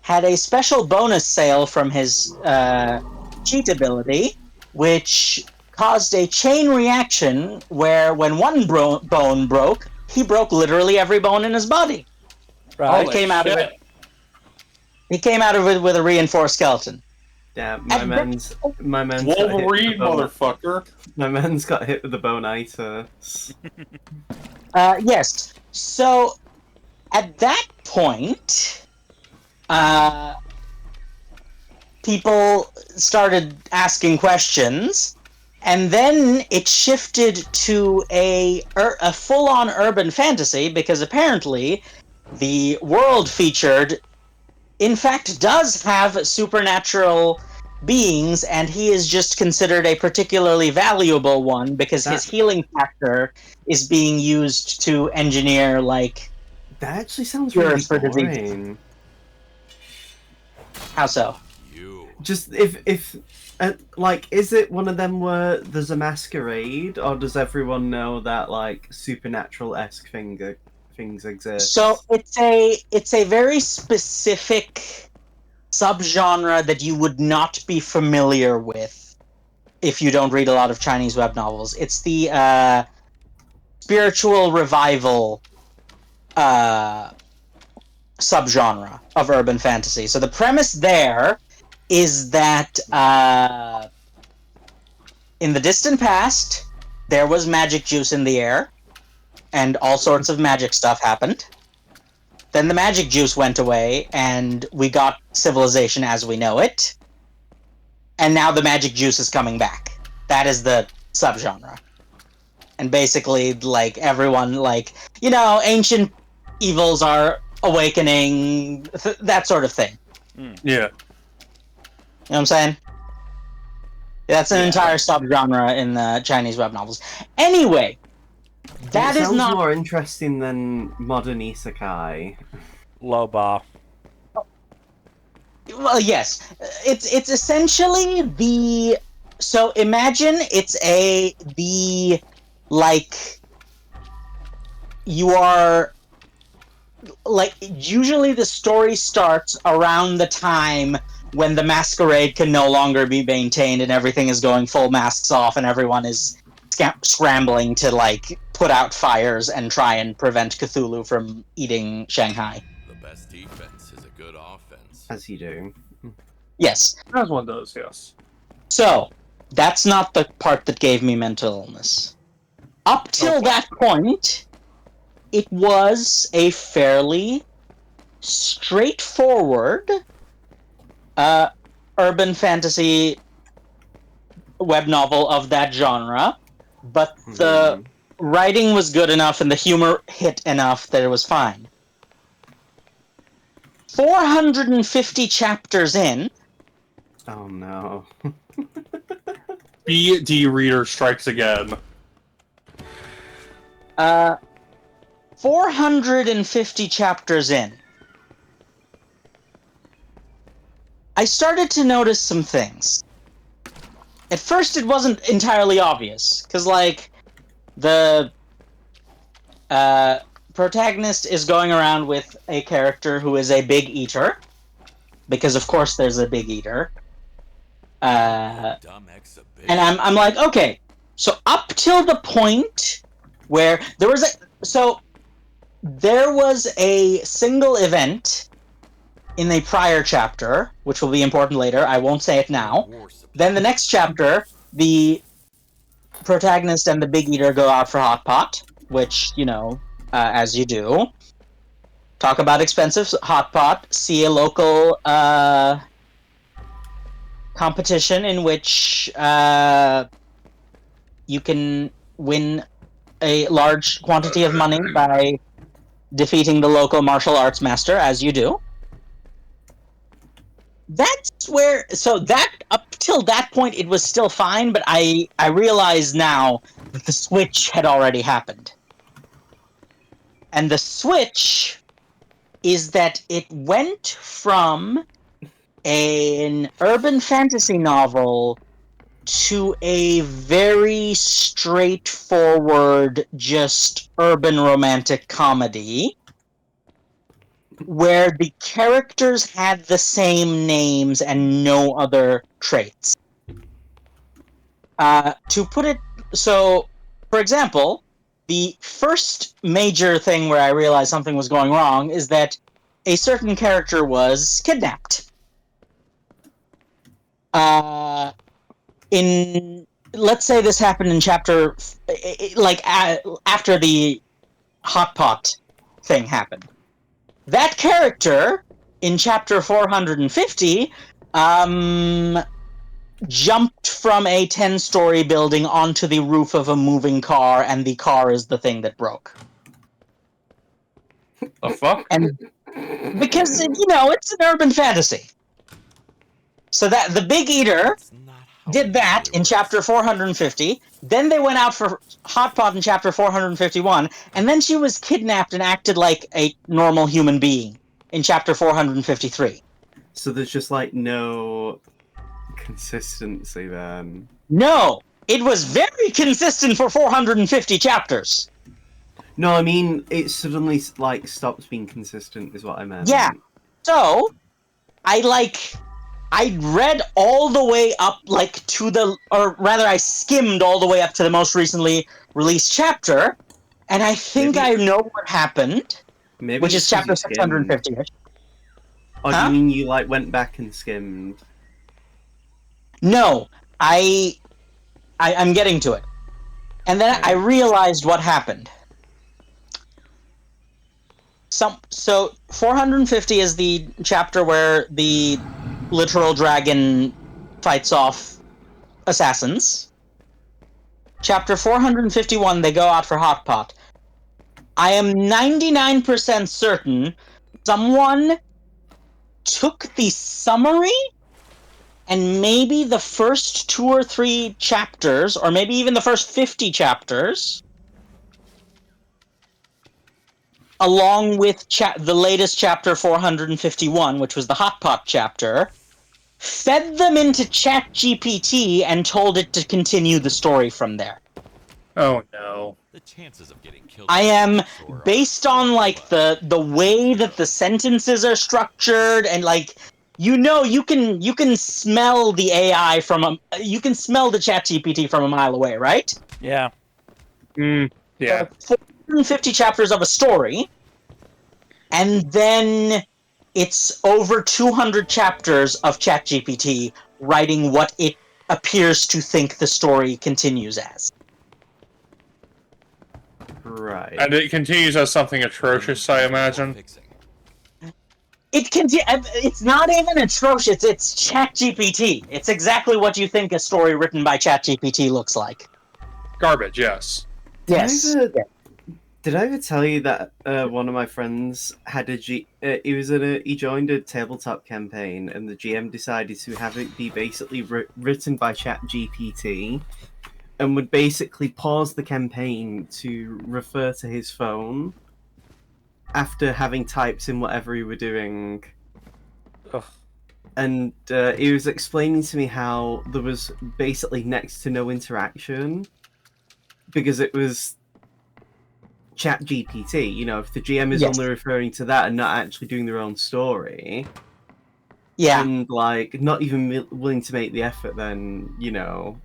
had a special bonus sale from his cheat ability, which caused a chain reaction where when one bone broke, he broke literally every bone in his body. Right. Holy came out of shit. it. He came out of it with a reinforced skeleton. Yeah, my And man's got hit with Wolverine, the bone- motherfucker. My man's got hit with the bone-iter. Yes. So, at that point, people started asking questions, and then it shifted to a full-on urban fantasy, because apparently the world featured, in fact, does have supernatural beings, and he is just considered a particularly valuable one because his healing factor is being used to engineer, like, That actually sounds Cures really for diseases. boring. how so? You. Just if like, is it one of them where there's a masquerade, or does everyone know that like supernatural-esque things exist. So it's a very specific subgenre that you would not be familiar with if you don't read a lot of Chinese web novels. It's the spiritual revival subgenre of urban fantasy. So the premise there is that in the distant past, there was magic juice in the air, and all sorts of magic stuff happened. Then the magic juice went away, and we got civilization as we know it. And now the magic juice is coming back. That is the subgenre. And basically, like, everyone, like, you know, ancient evils are awakening, that sort of thing. Yeah. You know what I'm saying? That's an entire subgenre in the Chinese web novels. Anyway, that it is sounds not more interesting than modern isekai. Low bar. well. Yes, it's essentially the. So imagine it's the like you are like usually the story starts around the time when the masquerade can no longer be maintained and everything is going full masks off and everyone is scrambling to like put out fires and try and prevent Cthulhu from eating Shanghai. The best defense is a good offense. As you do. Yes. As one does, yes. So, that's not the part that gave me mental illness. Up till that point, it was a fairly straightforward urban fantasy web novel of that genre, but the writing was good enough and the humor hit enough that it was fine. 450 chapters in. Oh no. B&D reader strikes again. 450 chapters in. I started to notice some things. At first, it wasn't entirely obvious, because, like, the protagonist is going around with a character who is a big eater, because, of course, there's a big eater. Dumb exhibition. And I'm like, okay, so up till the point where there was a single event in a prior chapter, which will be important later. I won't say it now. Then the next chapter, the protagonist and the big eater go out for hot pot, which, you know, as you do. Talk about expensive hot pot. See a local competition in which you can win a large quantity of money by defeating the local martial arts master, as you do. That's where, so that, up till that point, it was still fine, but I realize now that the switch had already happened. And the switch is that it went from an urban fantasy novel to a very straightforward, just urban romantic comedy, where the characters had the same names and no other traits. To put it, so, for example, the first major thing where I realized something was going wrong is that a certain character was kidnapped. Let's say this happened in chapter, after the hot pot thing happened. That character, in chapter 450, jumped from a 10-story building onto the roof of a moving car, and the car is the thing that broke. The fuck? And because, you know, it's an urban fantasy. So that the Big Eater did that in chapter 450, then they went out for hot pot in chapter 451, and then she was kidnapped and acted like a normal human being in chapter 453. So there's just like no consistency then. No, it was very consistent for 450 chapters. No, I mean it suddenly like stops being consistent. Is what I meant. Yeah. So, I read all the way up I skimmed all the way up to the most recently released chapter, and I think Maybe- I know what happened, Maybe which is it's 'cause chapter you skimmed. 650. Or do Huh? you mean you like went back and skimmed? No, I'm getting to it. And then I realized what happened. So 450 is the chapter where the literal dragon fights off assassins. Chapter 451, they go out for hot pot. I am 99% certain someone took the summary and maybe the first 2 or 3 chapters, or maybe even the first 50 chapters, along with the latest chapter 451, which was the hot pot chapter, fed them into ChatGPT and told it to continue the story from there. Oh no. The chances of getting killed. I am, Or- based on like the way that the sentences are structured, and like, you can smell the AI you can smell the ChatGPT from a mile away, right? Yeah. Yeah. 450 chapters of a story, and then it's over 200 chapters of ChatGPT writing what it appears to think the story continues as. Right. And it continues as something atrocious, I imagine. Fixing. It's not even atrocious, it's ChatGPT. It's exactly what you think a story written by ChatGPT looks like. Garbage, yes. Yes. Did I ever tell you that one of my friends had he joined a tabletop campaign, and the GM decided to have it be basically written by ChatGPT, and would basically pause the campaign to refer to his phone after having typed in whatever he were doing. Ugh. And he was explaining to me how there was basically next to no interaction because it was ChatGPT. You know, if the GM is Yes. only referring to that and not actually doing their own story, Yeah. and like not even willing to make the effort, then you know.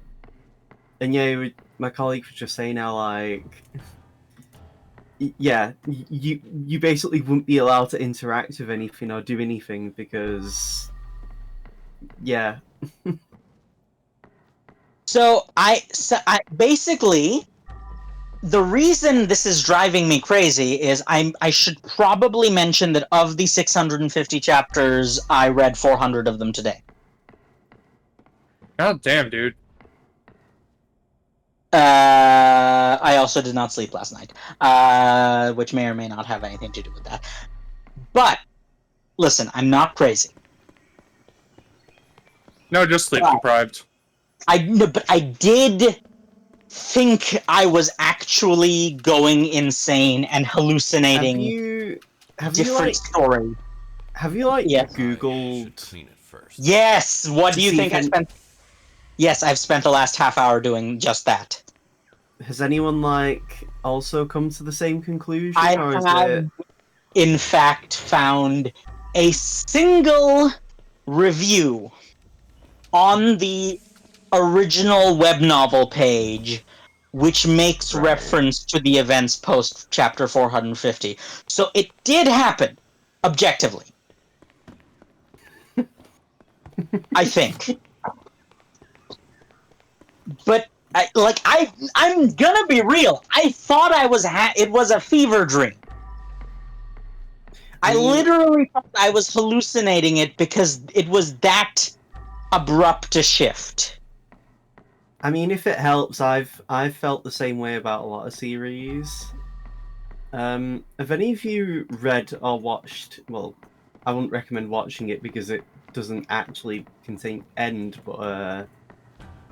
And yeah, my colleague was just saying how like, yeah, you basically wouldn't be allowed to interact with anything or do anything because, yeah. So I basically, the reason this is driving me crazy is I should probably mention that of the 650 chapters, I read 400 of them today. God damn, dude. I also did not sleep last night, which may or may not have anything to do with that. But listen, I'm not crazy. No, just sleep Wow. deprived. But I did think I was actually going insane and hallucinating Have you different like story. Yeah. I should Googled? clean it first. Yes. What To do you see think if I spent? Yes, I've spent the last half hour doing just that. Has anyone like also come to the same conclusion, I or is have, it? in fact, found a single review on the original web novel page which makes Right. reference to the events post chapter 450. So it did happen, objectively. I think. But I'm gonna be real. I thought I was it was a fever dream. I literally thought I was hallucinating it because it was that abrupt a shift. I mean, if it helps, I've felt the same way about a lot of series. Have any of you read or watched? Well, I wouldn't recommend watching it because it doesn't actually contain end. But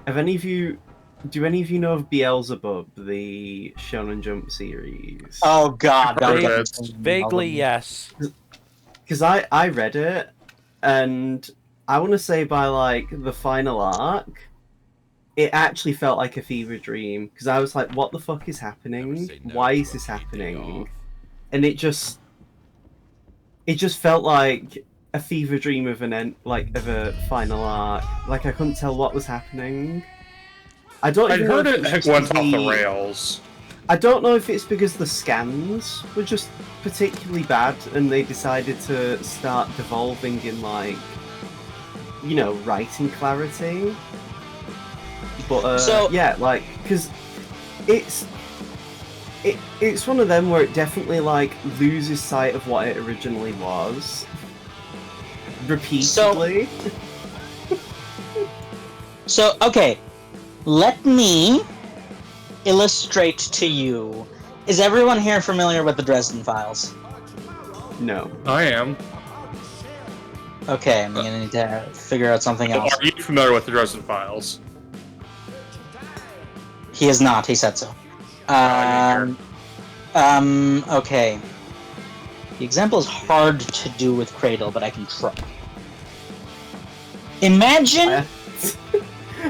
have any of you? Do any of you know of Beelzebub, the Shonen Jump series? Oh God! I've heard don't of get me it. started. Vaguely, yes. Because I read it, and I want to say by like the final arc, it actually felt like a fever dream because I was like, "What the fuck is happening? Why is this happening?" And it just felt like a fever dream of of a final arc. Like I couldn't tell what was happening. I don't. I'd even heard know it if had was went just off the rails. I don't know if it's because the scans were just particularly bad and they decided to start devolving in, like, you know, writing clarity. But, yeah, like, because it's one of them where it definitely, like, loses sight of what it originally was. Repeatedly. So, okay, let me illustrate to you. Is everyone here familiar with the Dresden Files? No. I am. Okay, I'm gonna need to figure out something else. Are you familiar with the Dresden Files? He is not, he said so. Okay. The example is hard to do with Cradle, but I can try. Imagine...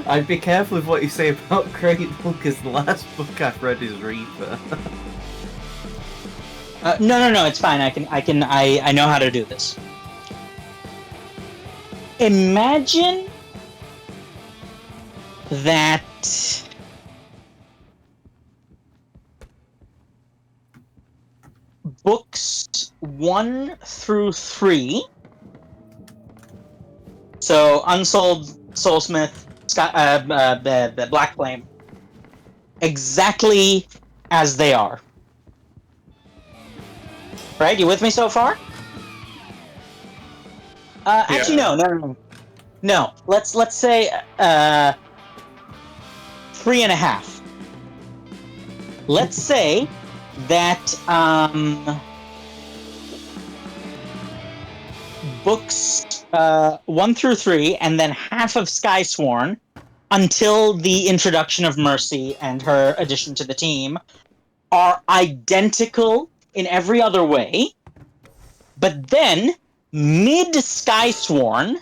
I'd be careful with what you say about Cradle, because the last book I've read is Reaper. No, it's fine. I know how to do this. Imagine that books 1 through 3, so Unsouled, Soulsmith, the Black Flame, exactly as they are. Right? You with me so far? Actually, no. No, let's say 3.5. Let's say that books 1 through 3, and then half of Skysworn, until the introduction of Mercy and her addition to the team, are identical in every other way, but then mid-Skysworn,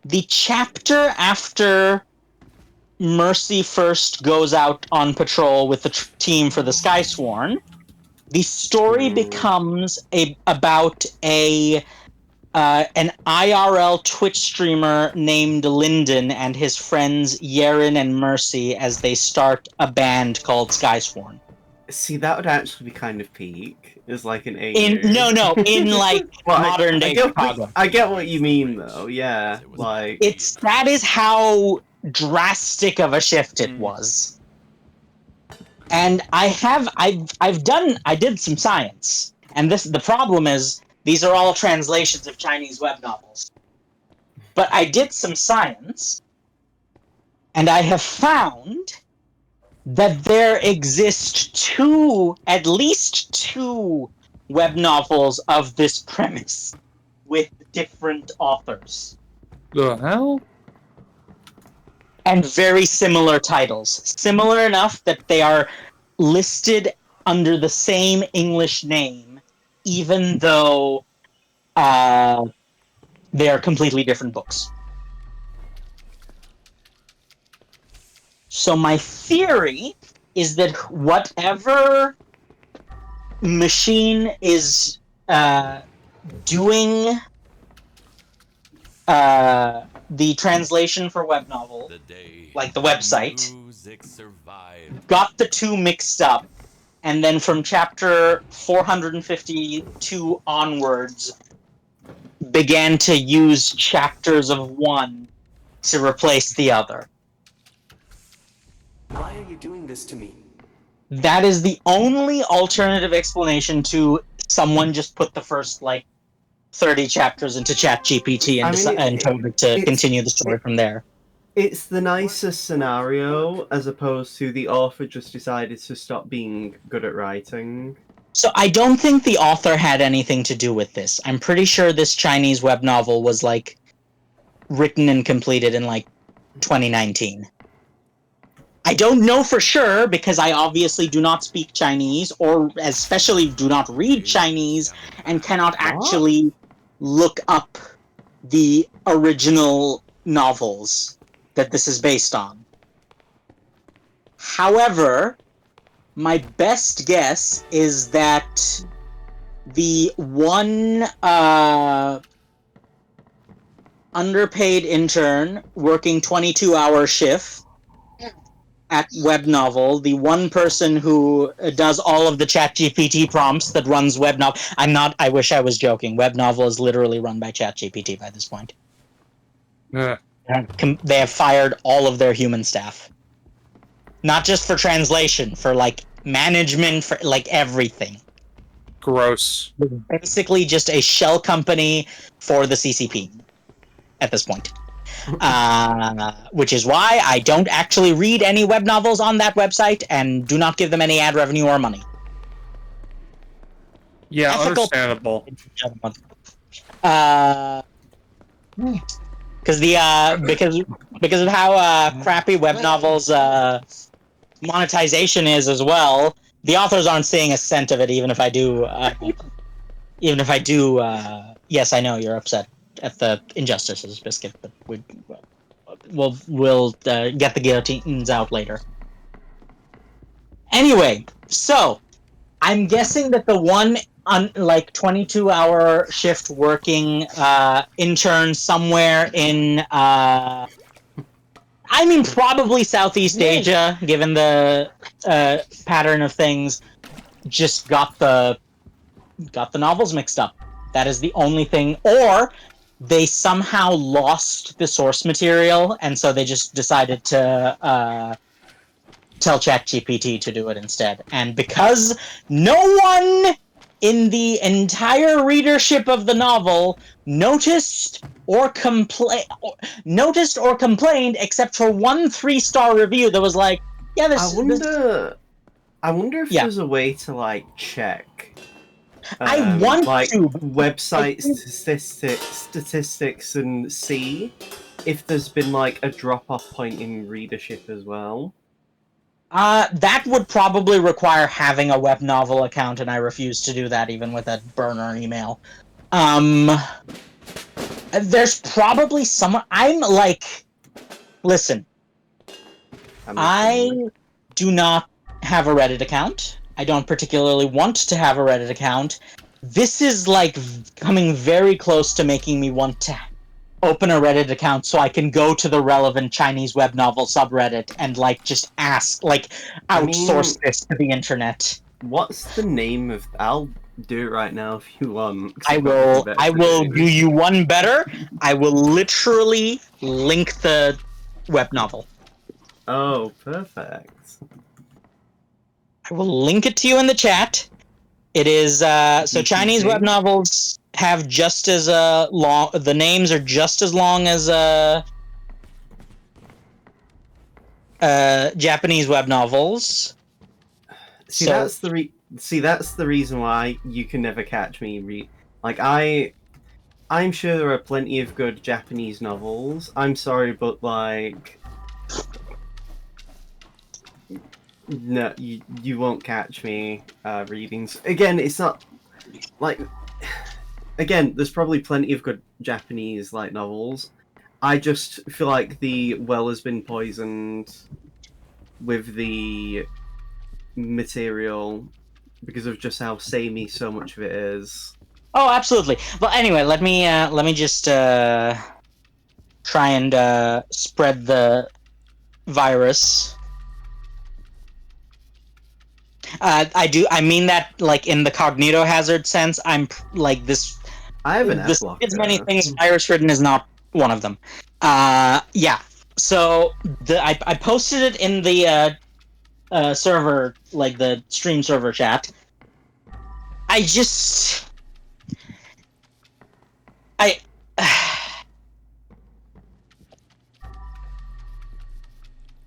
the chapter after Mercy first goes out on patrol with the team for the Skysworn, the story becomes about an IRL Twitch streamer named Lyndon and his friends Yeren and Mercy as they start a band called Skysworn. See, that would actually be kind of peak. Is like an AU. In like modern day Chicago. I get what you mean, though. Yeah, like that is how drastic of a shift it was. And I did some science, and the problem is these are all translations of Chinese web novels. But I did some science, and I have found that there exist at least two web novels of this premise with different authors. The hell? And very similar titles. Similar enough that they are listed under the same English name, even though they are completely different books. So my theory is that whatever machine is doing the translation for web novel, like the website, got the two mixed up, and then from chapter 452 onwards began to use chapters of one to replace the other. Why are you doing this to me? That is the only alternative explanation to someone just put the first, 30 chapters into ChatGPT and told it to continue the story from there. It's the nicest scenario, as opposed to the author just decided to stop being good at writing. So I don't think the author had anything to do with this. I'm pretty sure this Chinese web novel was, written and completed in, 2019. I don't know for sure, because I obviously do not speak Chinese, or especially do not read Chinese, and cannot actually look up the original novels that this is based on. However, my best guess is that the one underpaid intern working 22-hour shift at Web Novel, the one person who does all of the ChatGPT prompts that runs Web Novel. I wish I was joking. Web Novel is literally run by ChatGPT by this point. Yeah. They have fired all of their human staff. Not just for translation, for like management, for like everything. Gross. Basically just a shell company for the CCP at this point. Which is why I don't actually read any web novels on that website and do not give them any ad revenue or money. Yeah, Ethical- understandable. Because of how crappy web novels monetization is as well, the authors aren't seeing a cent of it. Even if I do, yes, I know you're upset at the injustices, Biscuit, but we'll get the guillotines out later. Anyway, so I'm guessing that the one 22-hour shift working intern somewhere in probably Southeast Asia, given the pattern of things, just got the novels mixed up. That is the only thing. Or they somehow lost the source material, and so they just decided to tell ChatGPT to do it instead. And because no one in the entire readership of the novel noticed or complained, except for one 3-star review that was like, "Yeah, this." I wonder if there's a way to like check. I want to website statistics and see if there's been like a drop-off point in readership as well. That would probably require having a web novel account, and I refuse to do that even with a burner email. There's probably someone. Listen. I do not have a Reddit account. I don't particularly want to have a Reddit account. This is like coming very close to making me want to open a Reddit account so I can go to the relevant Chinese web novel subreddit and like just ask, like outsource this to the internet. What's the name of? I'll do it right now if you want. I will do you one better. I will literally link the web novel. Oh, perfect. I will link it to you in the chat. It is so Chinese web novels have just as long. The names are just as long as Japanese web novels. That's the reason why you can never catch me. I'm sure there are plenty of good Japanese novels. I'm sorry, but like. No, you won't catch me readings. Again, it's not like. Again, there's probably plenty of good Japanese like novels. I just feel like the well has been poisoned with the material because of just how samey so much of it is. Oh, absolutely. But anyway, let me just try and spread the virus. I mean that like in the cognito hazard sense. I'm like this. I have an ad blocker. As many things virus ridden is not one of them. Yeah. So I posted it in the server, like the stream server chat.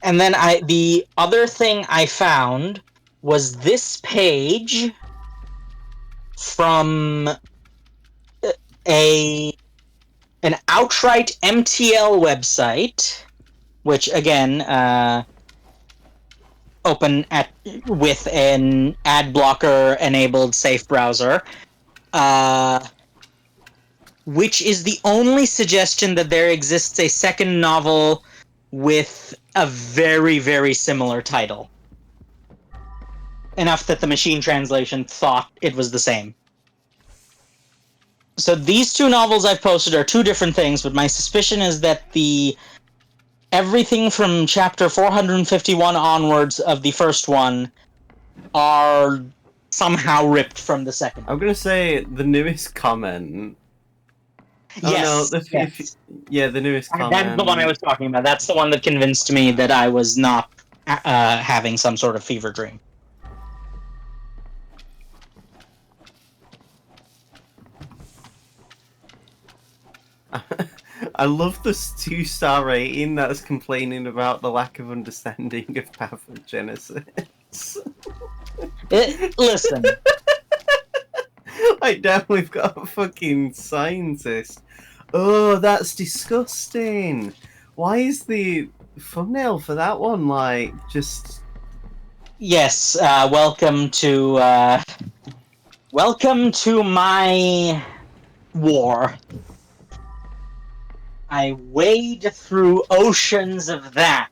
And then the other thing I found was this page from an outright MTL website, which again open with an ad blocker enabled safe browser, which is the only suggestion that there exists a second novel with a very, very similar title. Enough that the machine translation thought it was the same. So these two novels I've posted are two different things, but my suspicion is that everything from chapter 451 onwards of the first one are somehow ripped from the second. I'm gonna say the newest comment. Yes, Oh, no, yes. yeah, the newest comment. That's the one I was talking about. That's the one that convinced me that I was not having some sort of fever dream. I love this 2-star rating that's complaining about the lack of understanding of pathogenesis. Listen. Like, damn, we've got a fucking scientist. Oh, that's disgusting. Why is the thumbnail for that one, like, just... Yes, welcome to my war. I wade through oceans of that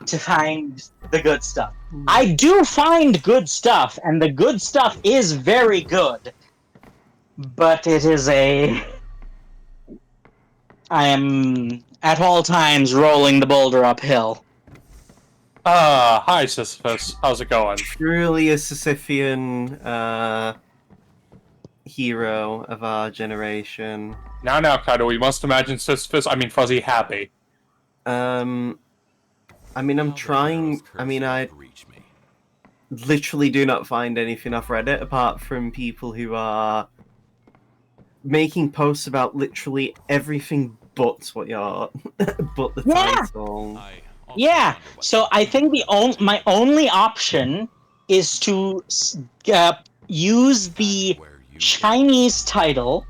to find the good stuff. I do find good stuff, and the good stuff is very good. But it is I am at all times rolling the boulder uphill. Hi Sisyphus. How's it going? Truly a Sisyphean, hero of our generation. Now, Kaido, we must imagine Sisyphus, Fuzzy happy. I mean, I'm trying... I mean, I Reach me. literally do not find anything off Reddit apart from people who are making posts about literally everything but what you're... but the title. I also Yeah, wonder what so I think my only option is to use the where you Chinese title,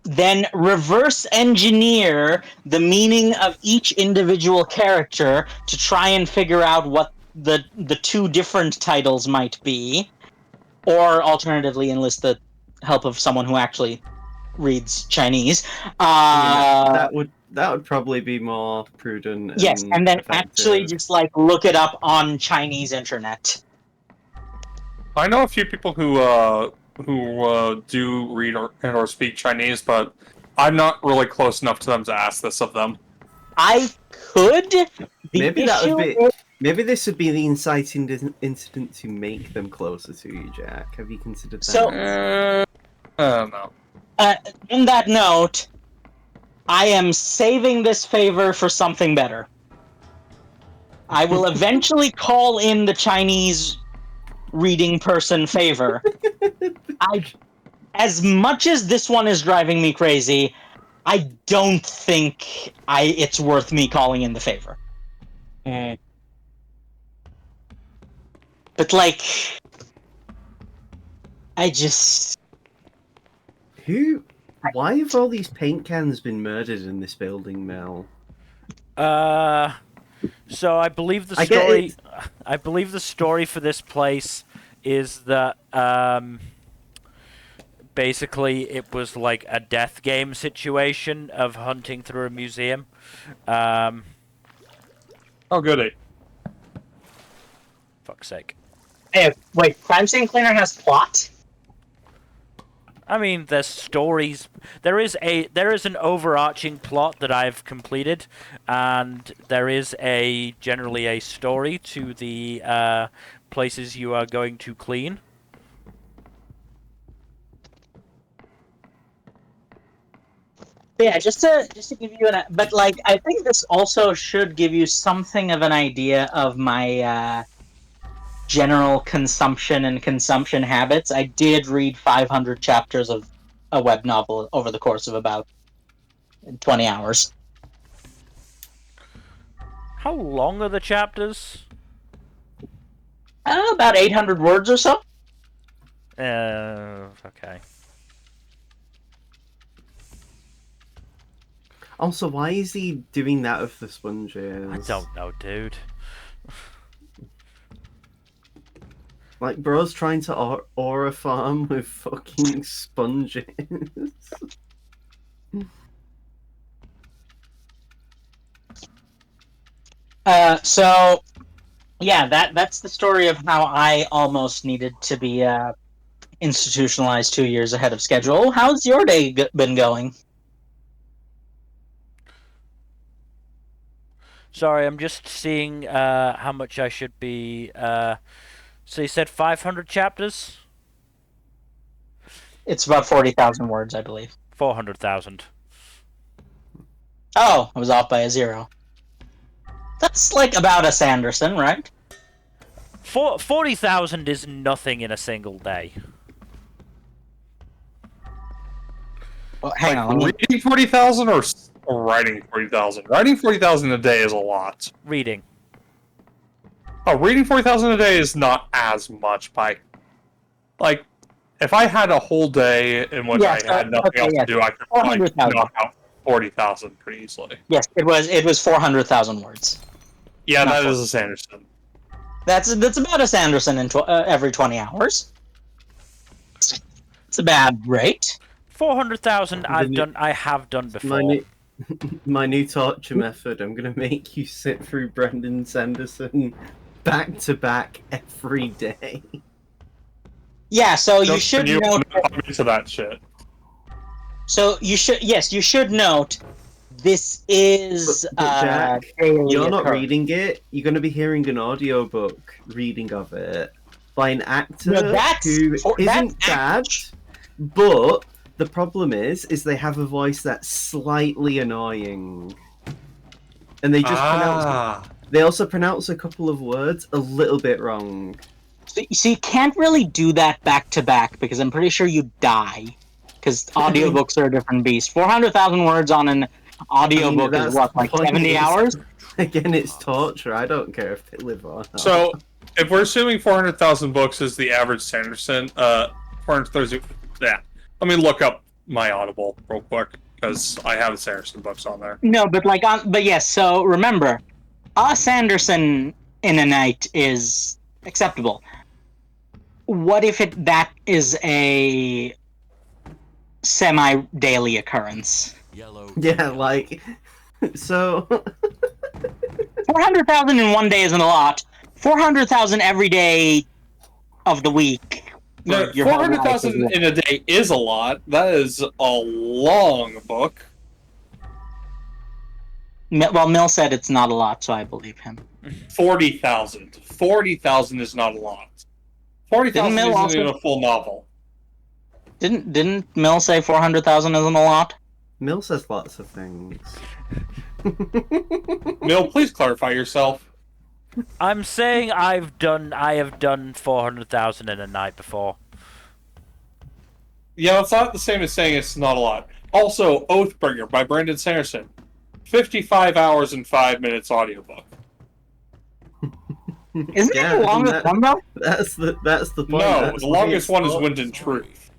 then reverse engineer the meaning of each individual character to try and figure out what the two different titles might be, or alternatively enlist the help of someone who actually reads Chinese. That would probably be more prudent. Yes, and then effective. actually just like look it up on Chinese internet. I know a few people who do read or speak Chinese, but I'm not really close enough to them to ask this of them. I could. Maybe this would be the inciting incident to make them closer to you, Jack. Have you considered that? So- I don't know. On that note, I am saving this favor for something better. I will eventually call in the Chinese reading person favor. As much as this one is driving me crazy, I don't think it's worth me calling in the favor. But like, I just... Why have all these paint cans been murdered in this building, Mel? So I believe the I get story. it. I believe the story for this place is that basically it was like a death game situation of hunting through a museum. Oh, goody. Fuck's sake. Hey, wait, Crime Scene Cleaner has plot? I mean, there's stories. There is an overarching plot that I've completed, and there is generally a story to the places you are going to clean. Yeah, just to give you but like I think this also should give you something of an idea of my general consumption and consumption habits. I did read 500 chapters of a web novel over the course of about 20 hours. How long are the chapters? About 800 words or so. Okay. Also, why is he doing that with the sponges? I don't know, dude. Like, bro's trying to aura farm with fucking sponges. So yeah, that's the story of how I almost needed to be institutionalized 2 years ahead of schedule. How's your day been going? Sorry, I'm just seeing how much I should be. So you said 500 chapters? It's about 40,000 words, I believe. 400,000. Oh, I was off by a 0. That's like about a Sanderson, right? 40,000 is nothing in a single day. Well, hang on. Reading 40,000 or writing 40,000? Writing 40,000 a day is a lot. Reading. Oh, reading 40,000 a day is not as much by... Like, if I had a whole day in which I had nothing else to do, I could probably knock out 40,000 pretty easily. Yes, it was 400,000 words. Yeah, Not that is a Sanderson. That's about a Sanderson in every 20 hours. It's a bad rate. 400,000 I have done before. My new torture method. I'm gonna make you sit through Brendan Sanderson back to back every day. Yeah, so you should note. To that shit. So you should note. This is But Jack, you're not occurrence. reading it. You're going to be hearing an audiobook reading of it by an actor No, who isn't that's bad. But the problem is they have a voice that's slightly annoying, and they just they also pronounce a couple of words a little bit wrong. So you can't really do that back to back because I'm pretty sure you die. Because audiobooks are a different beast. 400,000 words on an audiobook is what, like 70 hours? Again, it's torture. I don't care if they live or not. So, if we're assuming 400,000 books is the average Sanderson, 430, yeah. Let me look up my Audible real quick, because I have the Sanderson books on there. No, but yes, so remember, a Sanderson in a night is acceptable. What if that is a semi-daily occurrence? Yellow. Yeah, like, so 400,000 in one day isn't a lot. 400,000 every day of the week. No, 400,000 in a day is a lot. That is a long book. Well, Mill said it's not a lot, so I believe him. 40,000. 40,000 is not a lot. 40,000 isn't even a full novel. Didn't Mill say 400,000 isn't a lot? Mill says lots of things. Mill, please clarify yourself. I'm saying I have done 400,000 in a night before. Yeah, it's not the same as saying it's not a lot. Also, Oathbringer by Brandon Sanderson. 55 hours and 5 minutes audiobook. Isn't that the longest one, though? That's the point. No, That's the longest one is thought. Wind and Truth.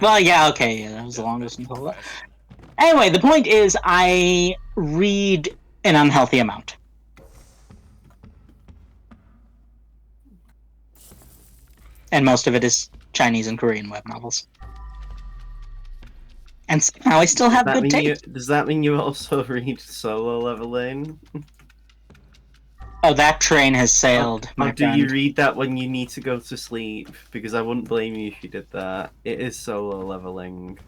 Well, yeah, okay, yeah, that was the longest until that. Anyway, the point is, I read an unhealthy amount. And most of it is Chinese and Korean web novels. And somehow I still have good taste. Does that mean you also read Solo Leveling? Oh, that train has sailed, my Or do friend. you read that when you need to go to sleep? Because I wouldn't blame you if you did that. It is Solo Leveling.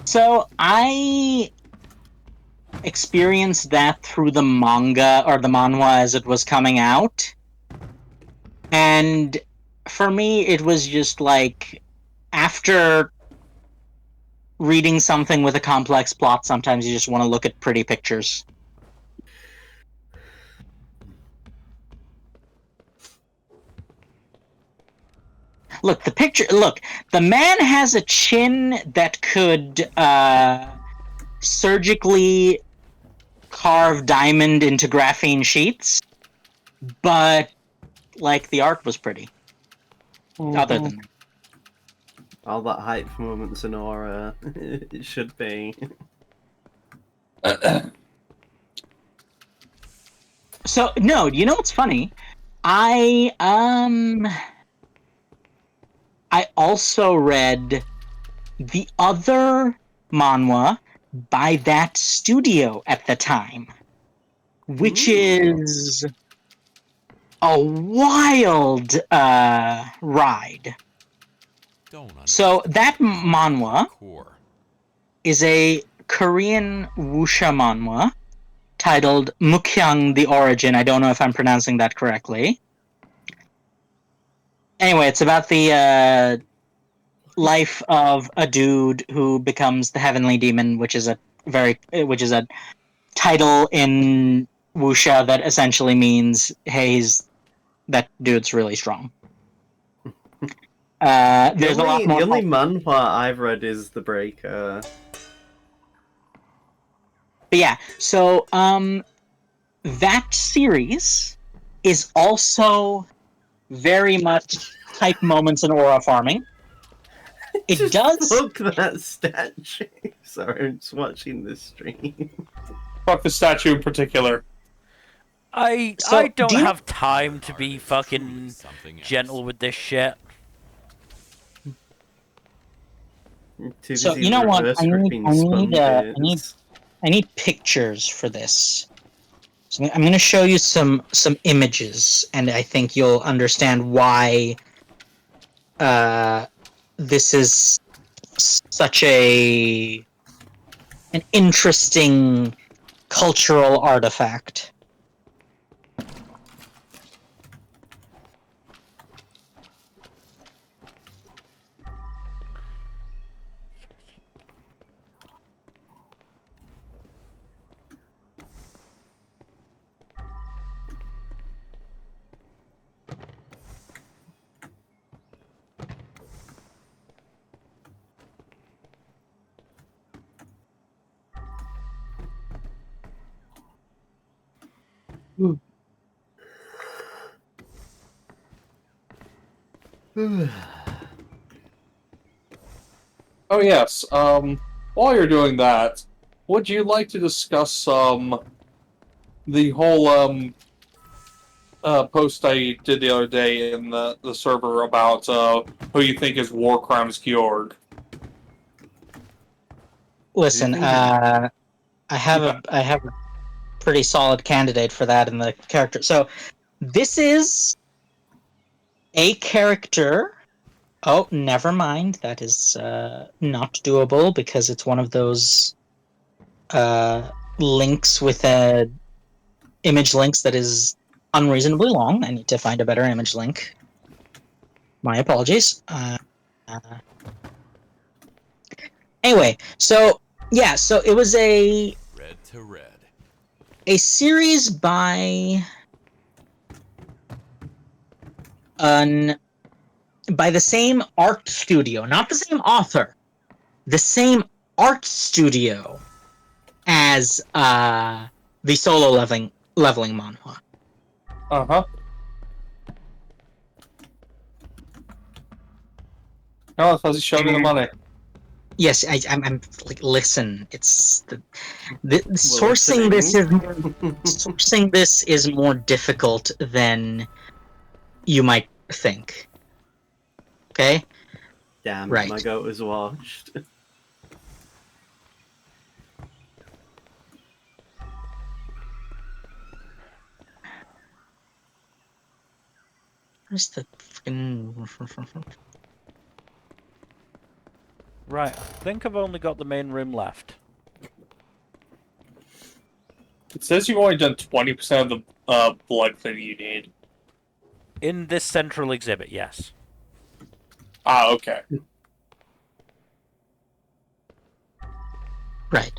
So, I experienced that through the manga, or the manhwa as it was coming out. And for me, it was just like, after reading something with a complex plot, sometimes you just want to look at pretty pictures. Look, the man has a chin that could surgically carve diamond into graphene sheets, but, like, the art was pretty. Other than that. All that hype for Moments in Aura. It should be. So, no, you know what's funny? I also read the other manhwa by that studio at the time. which Ooh. is a wild ride. Don't So understand that the power of manhwa core. is a Korean wuxia manhwa titled Mukyang the Origin. I don't know if I'm pronouncing that correctly. Anyway, it's about the life of a dude who becomes the heavenly demon, which is a title in wuxia that essentially means, hey, that dude's really strong. There's a lot more. The only manhwa I've read is The Breaker. But yeah, so that series is also very much type moments in aura farming. It Just does. Look at that statue. Sorry, I'm just watching this stream. Fuck the statue in particular. I don't have time to be fucking gentle with this shit. So you know what? I need pictures for this. So I'm going to show you some images, and I think you'll understand why this is such an interesting cultural artifact. Oh yes. While you're doing that, would you like to discuss the whole post I did the other day in the server about who you think is War Crimes Georg? Listen, I have a pretty solid candidate for that in the character. So this is a character. Oh, never mind. That is not doable because it's one of those links with image links that is unreasonably long. I need to find a better image link. My apologies. Anyway, so yeah, so it was a Red to red. a series by the same art studio, not the same author, the same art studio as the solo leveling manhwa. Uh-huh. No, it's because show me the money. Yes, I'm like, listen. It's sourcing this is more difficult than you might think. Okay. Damn, Right. my goat was washed. Where's the fucking? Right, I think I've only got the main room left. It says you've only done 20% of the blood cleaning you need. In this central exhibit, yes. Ah, okay. Right.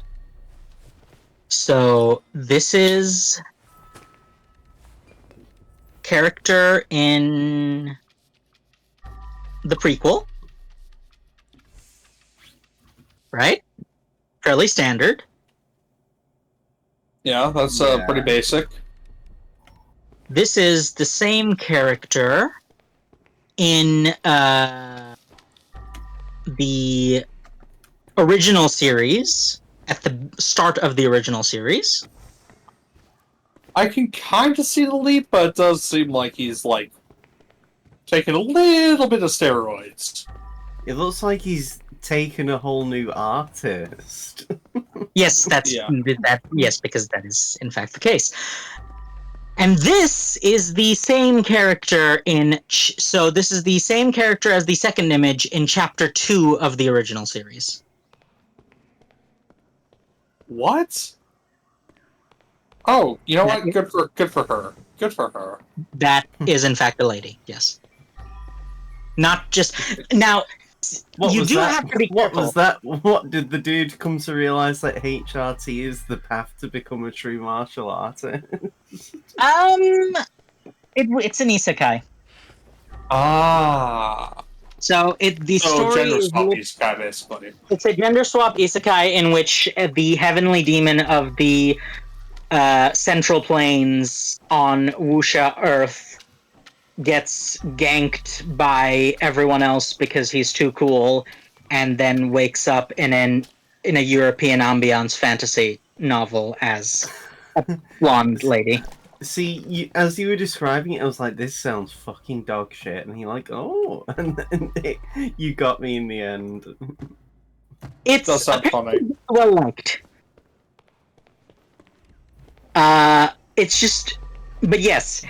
So this is character in the prequel, right? Fairly standard. Yeah, that's pretty basic. This is the same character in the original series, at the start of the original series. I can kind of see the leap, but it does seem like he's, like, taking a little bit of steroids. It looks like he's taken a whole new artist. Yes, that's Yeah. that. Yes, because that is in fact the case. And this is the same character so this is the same character as the second image in Chapter 2 of the original series. What? Oh, you know what? Good for her. Good for her. That is in fact a lady. Yes. Not just now. What You was do that? have to be What careful. was that? What did the dude come to realize that HRT is the path to become a true martial artist? It's an isekai. Ah. So the So story gender is swap isekai, basically. it's a gender swap isekai in which the heavenly demon of the Central Plains on Wuxia Earth gets ganked by everyone else because he's too cool, and then wakes up in a European ambiance fantasy novel as a blonde lady. See, as you were describing it, I was like, "This sounds fucking dog shit," and you're like, "Oh," and then you got me in the end. It's Does sound funny. well liked. It's just, but yes,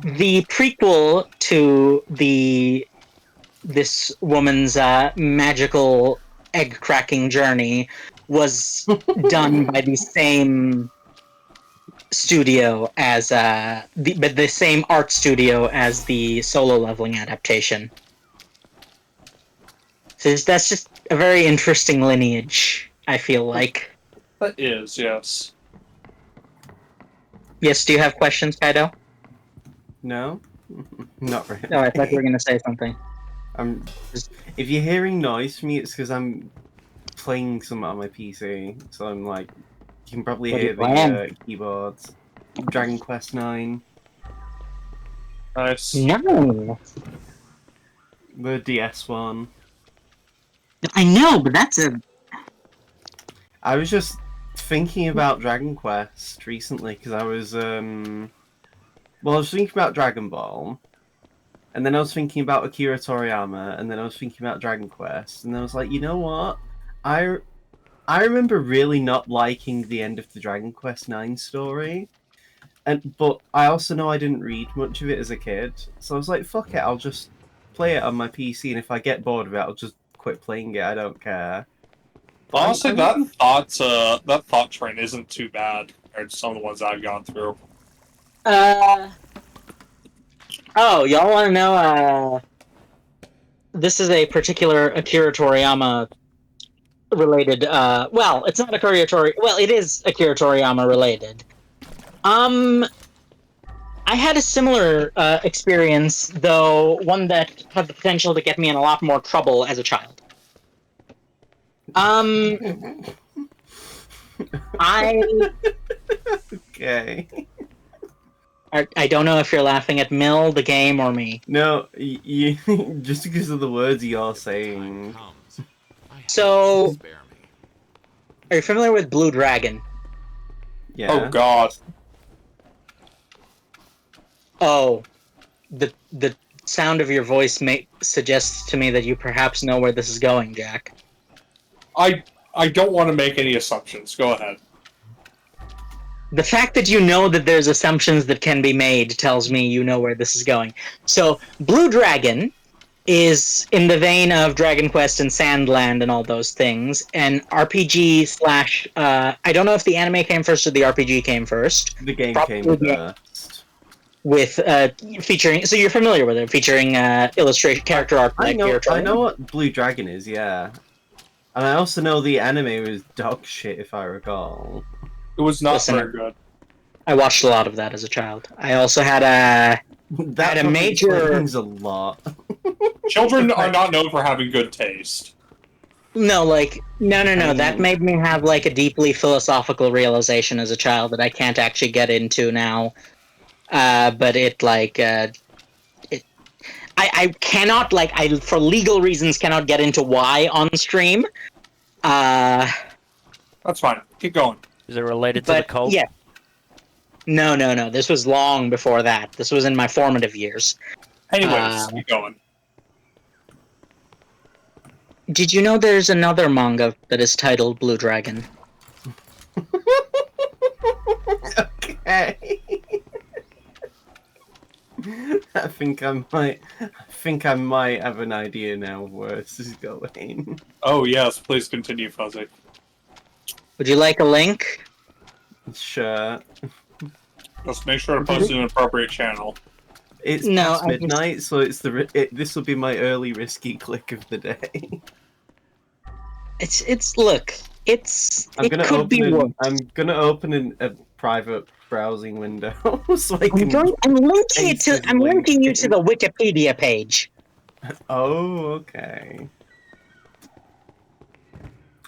the prequel to this woman's magical egg cracking journey was done by the same studio as the same art studio as the Solo Leveling adaptation. So that's just a very interesting lineage, I feel like. That is, yes. Yes, do you have questions, Kaido? No, not really. No, I thought you were going to say something. If you're hearing noise from me, it's because I'm playing some on my PC. So I'm like, you can probably What are hear you playing? the keyboards. Dragon Quest 9, Nice. No. the DS one. I know, but that's a... I was just thinking about Dragon Quest recently because I was I was thinking about Dragon Ball, and then I was thinking about Akira Toriyama, and then I was thinking about Dragon Quest, and I was like, you know what? I remember really not liking the end of the Dragon Quest 9 story, but I also know I didn't read much of it as a kid, so I was like, fuck it, I'll just play it on my PC, and if I get bored of it, I'll just quit playing it. I don't care. But Honestly, I'm- that thought train isn't too bad compared to some of the ones I've gone through. Oh, y'all want to know, this is a particular Akira Toriyama related, well, it's not Akira Toriyama, well, it is Akira Toriyama related. I had a similar, experience, though one that had the potential to get me in a lot more trouble as a child. Okay. I don't know if you're laughing at Mill, the game, or me. No, you just because of the words you're Time saying. comes. I have So- to spare me. Are you familiar with Blue Dragon? Yeah. Oh god. Oh, the sound of your voice suggests to me that you perhaps know where this is going, Jack. I don't want to make any assumptions. Go ahead. The fact that you know that there's assumptions that can be made tells me you know where this is going. So, Blue Dragon is in the vein of Dragon Quest and Sandland and all those things, an RPG slash, I don't know if the anime came first or the RPG came first, The game Probably came yeah. first. with, featuring, so you're familiar with it, featuring, illustration, character art I like know. Akira I Toriyama. know what Blue Dragon is. Yeah. And I also know the anime was dog shit, if I recall. It was not Listen, very good. I watched a lot of that as a child. I also had a... That At a probably major- explains a lot. Children are not known for having good taste. No, like, no. That Mm. made me have, like, a deeply philosophical realization as a child that I can't actually get into now. But it, like, I cannot, like, I, for legal reasons, cannot get into why on stream. That's fine. Keep going. Is it related to the But, cult? yeah. No. This was long before that. This was in my formative years. Anyways, keep going. Did you know there's another manga that is titled Blue Dragon? think I might have an idea now of where this is going. Oh yes, please continue, Fuzzy. Would you like a link? Sure. Just make sure to post in an appropriate channel. It's No, past I just- midnight, so this will be my early risky click of the day. I'm gonna open a private browsing window so I can. I'm linking I'm linking you to the Wikipedia page. Oh, okay.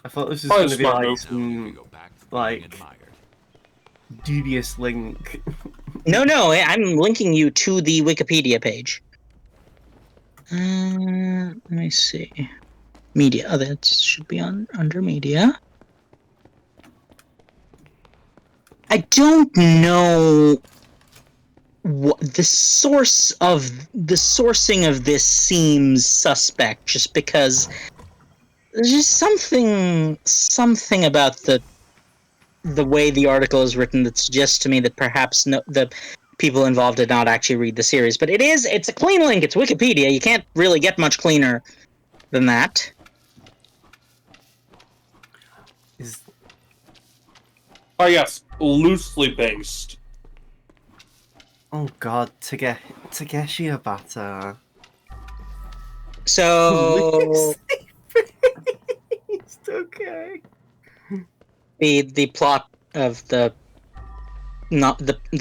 I thought this was Probably gonna be smart like move. Now we some go back to being like- admired. dubious link. No, I'm linking you to the Wikipedia page. Let me see. Media. Oh, that should be under media. I don't know what the sourcing of this seems suspect, just because there's just something about the way the article is written that suggests to me that perhaps the people involved did not actually read the series. But it's a clean link. It's Wikipedia. You can't really get much cleaner than that. Oh yes, loosely based. Oh god, Takeshi Obata. So It's okay. the plot of the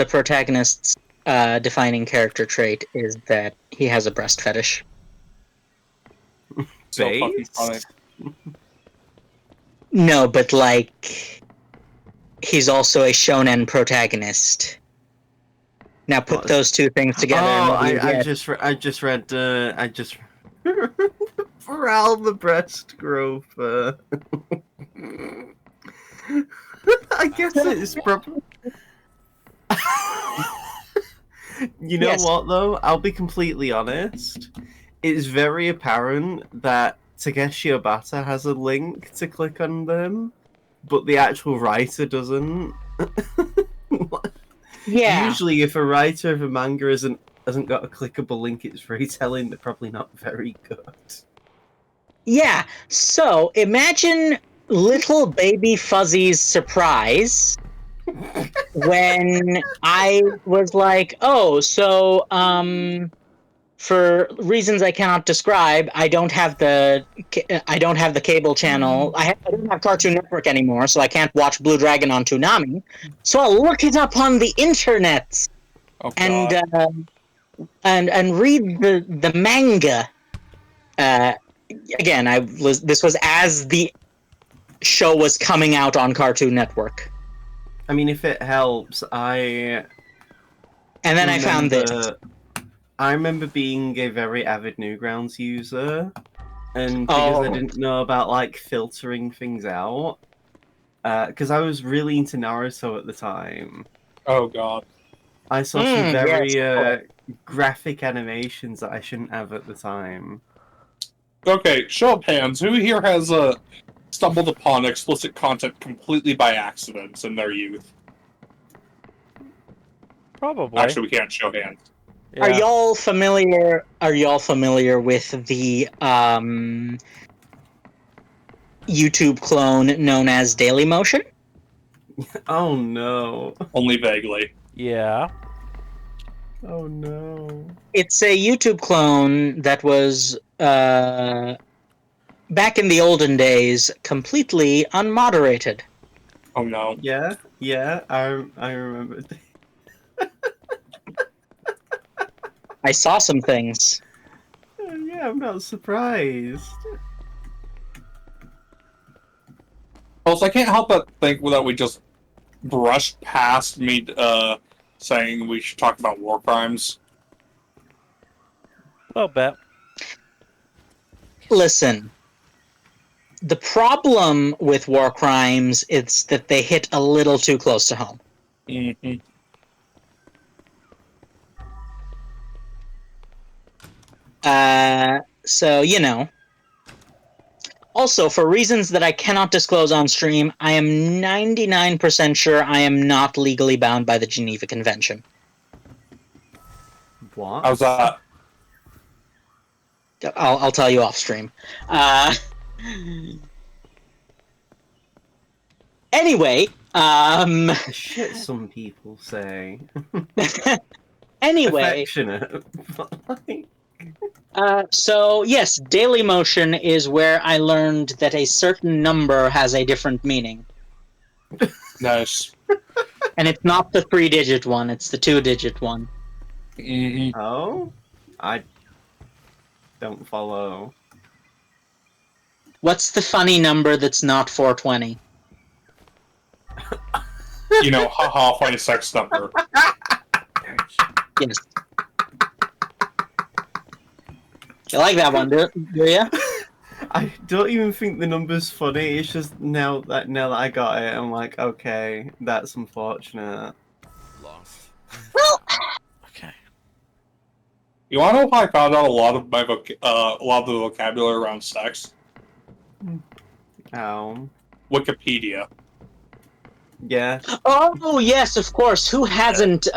protagonist's defining character trait is that he has a breast fetish. So fucking Based? funny. No, but like he's also a shonen protagonist. Now put What? those two things together. Oh, and what do you I get? just read Ral the breast growth. I guess it's probably. You know Yes. what though? I'll be completely honest. It's very apparent that Takeshi Obata has a link to click on them, but the actual writer doesn't. Yeah. Usually, if a writer of a manga hasn't got a clickable link, it's very telling they're probably not very good. Yeah. So imagine little baby Fuzzy's surprise when I was like, "Oh, so for reasons I cannot describe, I don't have the cable channel. I don't have Cartoon Network anymore, so I can't watch Blue Dragon on Toonami. So I'll look it up on the internet Oh god. and read the manga." Again, this was as the show was coming out on Cartoon Network, I mean, if it helps, I and then I found this. I remember being a very avid Newgrounds user, and because I didn't know about like filtering things out, because I was really into Naruto at the time. Oh god. I saw some very yes. graphic animations that I shouldn't have at the time. Okay, show of hands. Who here has stumbled upon explicit content completely by accident in their youth? Probably. Actually, we can't show hands. Yeah. Are y'all familiar with the YouTube clone known as Dailymotion? Oh no! Only vaguely. Yeah. Oh no! It's a YouTube clone that was back in the olden days completely unmoderated. Oh no. Yeah, I remember. I saw some things. Yeah, I'm not surprised. Also, I can't help but think that we just brushed past me saying we should talk about war crimes. A little bit. Listen, the problem with war crimes is that they hit a little too close to home. Mm-hmm. So, you know. Also, for reasons that I cannot disclose on stream, I am 99% sure I am not legally bound by the Geneva Convention. What? How's that? I'll tell you off stream. Anyway, The shit some people say. anyway, Affectionate. But, like, so yes, Daily Motion is where I learned that a certain number has a different meaning. Nice. And it's not the 3-digit one, it's the 2-digit one. oh? I don't follow. What's the funny number that's not 420? You know, haha, funny sex number. Yes. You like that one, do you? I don't even think the number's funny. It's just now that I got it, I'm like, okay, that's unfortunate. Lost. Okay. You want to know how I found out a lot of my a lot of the vocabulary around sex? Oh, Wikipedia. yeah. Oh, yes, of course. Who hasn't,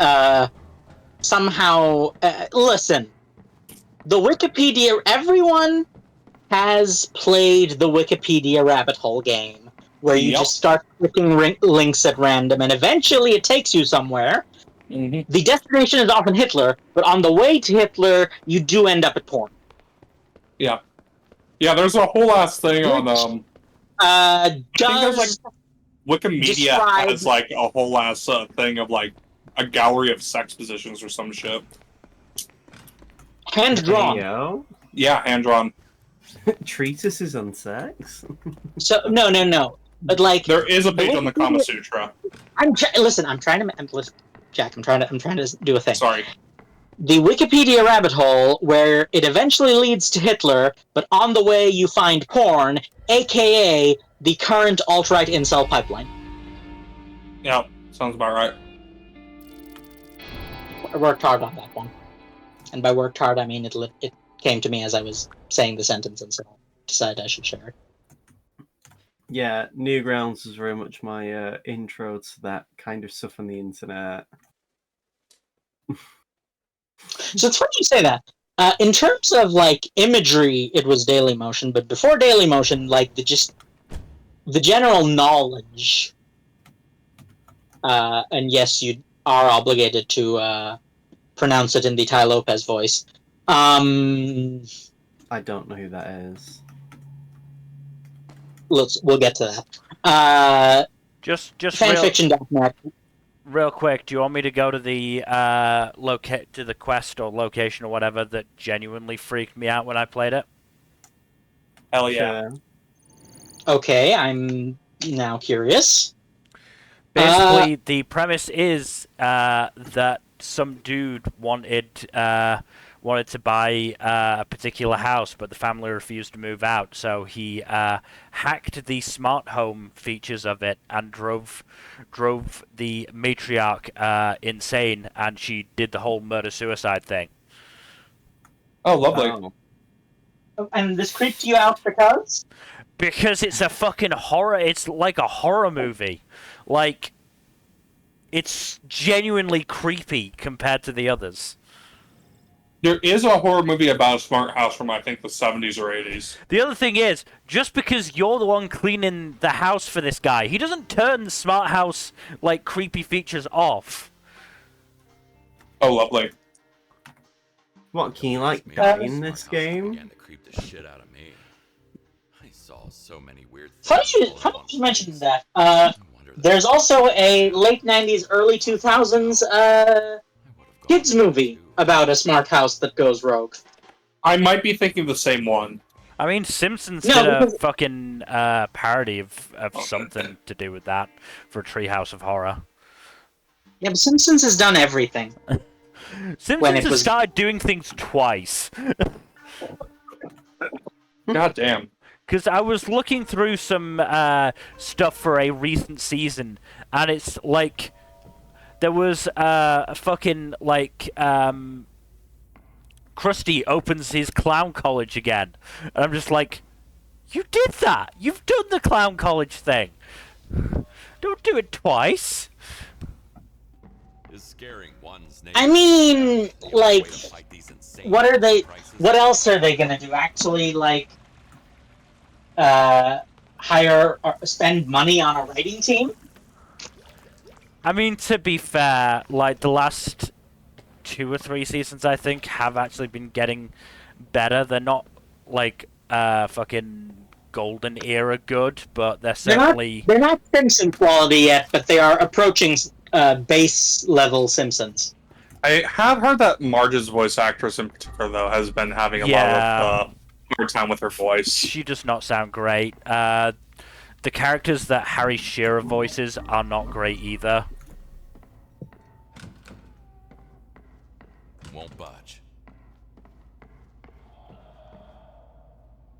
somehow... listen. The Wikipedia... Everyone has played the Wikipedia rabbit hole game, where you Yep. just start clicking links at random, and eventually it takes you somewhere. Mm-hmm. The destination is often Hitler, but on the way to Hitler, you do end up at porn. Yeah. Yeah, there's a whole ass thing on think there's, Does... Wikimedia Describe- has like a whole ass thing of like a gallery of sex positions or some shit. Hand-drawn. Yo. Yeah, hand drawn. Treatises on sex? So, no. But, like... There is a page on the Kama Sutra. Listen, I'm trying to do a thing. Sorry. The Wikipedia rabbit hole where it eventually leads to Hitler, but on the way you find porn, aka the current alt-right incel pipeline. Yeah, sounds about right. I worked hard on that one. And by worked hard, I mean it came to me as I was saying the sentence, and so I decided I should share it. Yeah, Newgrounds was very much my intro to that kind of stuff on the internet. So it's funny you say that. In terms of, like, imagery, it was Dailymotion, but before Dailymotion, like, the general knowledge, and yes, you are obligated to pronounce it in the Ty Lopez voice. I don't know who that is. We'll get to that. Just Fanfiction.net. real quick. Do you want me to go to the to the quest or location or whatever that genuinely freaked me out when I played it? Hell yeah. Sure. Okay, I'm now curious. Basically, the premise is that some dude wanted to buy a particular house, but the family refused to move out. So he hacked the smart home features of it and drove the matriarch insane, and she did the whole murder-suicide thing. Oh, lovely. Oh. And this creeped you out because? Because it's a fucking horror. It's like a horror movie. Like, it's genuinely creepy compared to the others. There is a horror movie about a smart house from, I think, the 70s or 80s. The other thing is, just because you're the one cleaning the house for this guy, he doesn't turn the smart house, like, creepy features off. Oh, lovely. What, can you, like, Me, die the in smart this house game? began to creep the shit out of me. I saw so many weird Funny things. you mentioned that. There's also a late 90s, early 2000s kids movie about a smart house that goes rogue. I might be thinking the same one. I mean, Simpsons No, did a because- fucking parody of something to do with that for Treehouse of Horror. Yeah, but Simpsons has done everything. Simpsons has was- started doing things twice. God damn. Because I was looking through some stuff for a recent season, and it's like there was a fucking like Krusty opens his clown college again, and I'm just like, you did that. You've done the clown college thing. Don't do it twice. Is scaring one's I mean, The only way like, to fight these insane what are they? prices. What else are they gonna do? Actually, like, hire or spend money on a writing team? I mean, to be fair, like the last 2 or 3 seasons, I think, have actually been getting better. They're not like fucking golden era good, but they're certainly. They're not Simpson quality yet, but they are approaching base level Simpsons. I have heard that Marge's voice actress in particular, though, has been having a lot of hard time with her voice. She does not sound great. The characters that Harry Shearer voices are not great either. Won't budge.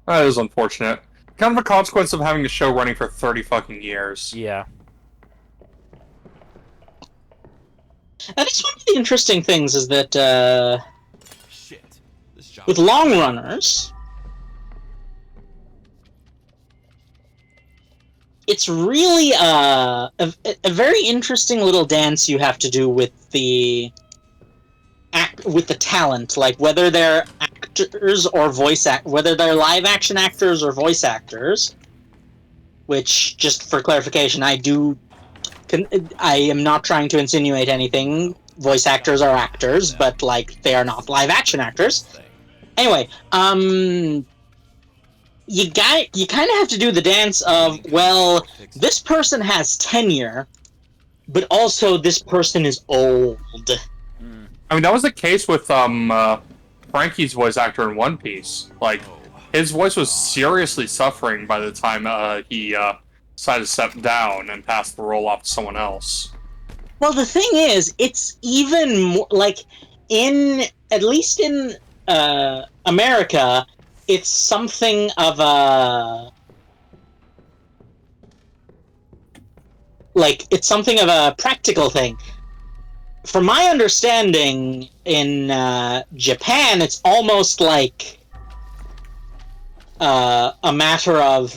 That is unfortunate. Kind of a consequence of having a show running for 30 fucking years. Yeah. That is one of the interesting things is that Shit. This job with long runners, it's really a very interesting little dance you have to do with the talent, like whether they're actors or whether they're live action actors or voice actors. Which, just for clarification, I am not trying to insinuate anything. Voice actors are actors, but like they are not live action actors. thing. Anyway, you kind of have to do the dance of, well, this person has tenure, but also this person is old. I mean, that was the case with Frankie's voice actor in One Piece. Like, his voice was seriously suffering by the time he decided to step down and pass the role off to someone else. Well, the thing is, it's even more like at least in America, it's something of a practical thing. From my understanding, in Japan, it's almost like a matter of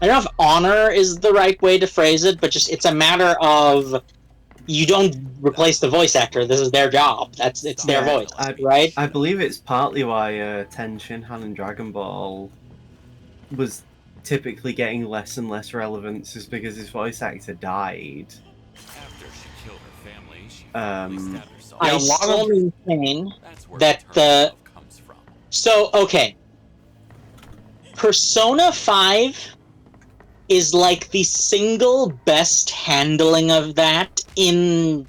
I don't know if honor is the right way to phrase it, but just it's a matter of you don't replace the voice actor. This is their job. It's their voice, right? I believe it's partly why Ten Shinhan in Dragon Ball was typically getting less and less relevance, is because his voice actor died. After she killed her family, she stabbed herself. I a lot still of- maintain That's where that the term love comes from. So, okay. Persona 5 is like the single best handling of that in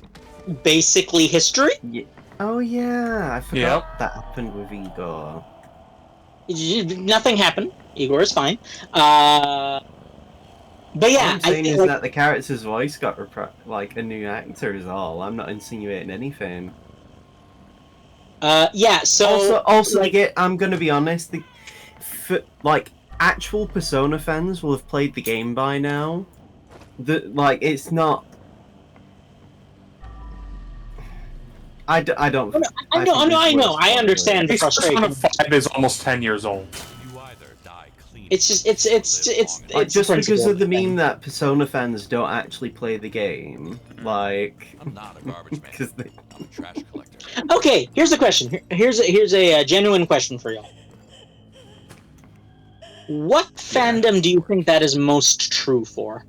basically history. Oh yeah, I forgot Yep. that happened with Igor. Nothing happened. Igor is fine. But All yeah, I'm I saying think is like, that the character's voice got like a new actor is all. I'm not insinuating anything. yeah. So Also, like, I'm gonna be honest. Like actual Persona fans will have played the game by now. It's not. I don't. I know. think I these know. words I understand the Ace Persona frustration. 5 is almost 10 years old. You either die clean. It's just it's Like, just because principle of the thing. meme that Persona fans don't actually play the game, like, I'm not a garbage man. because they. I'm a trash collector. Okay, here's the question. Here's a genuine question for y'all. What fandom do you think that is most true for?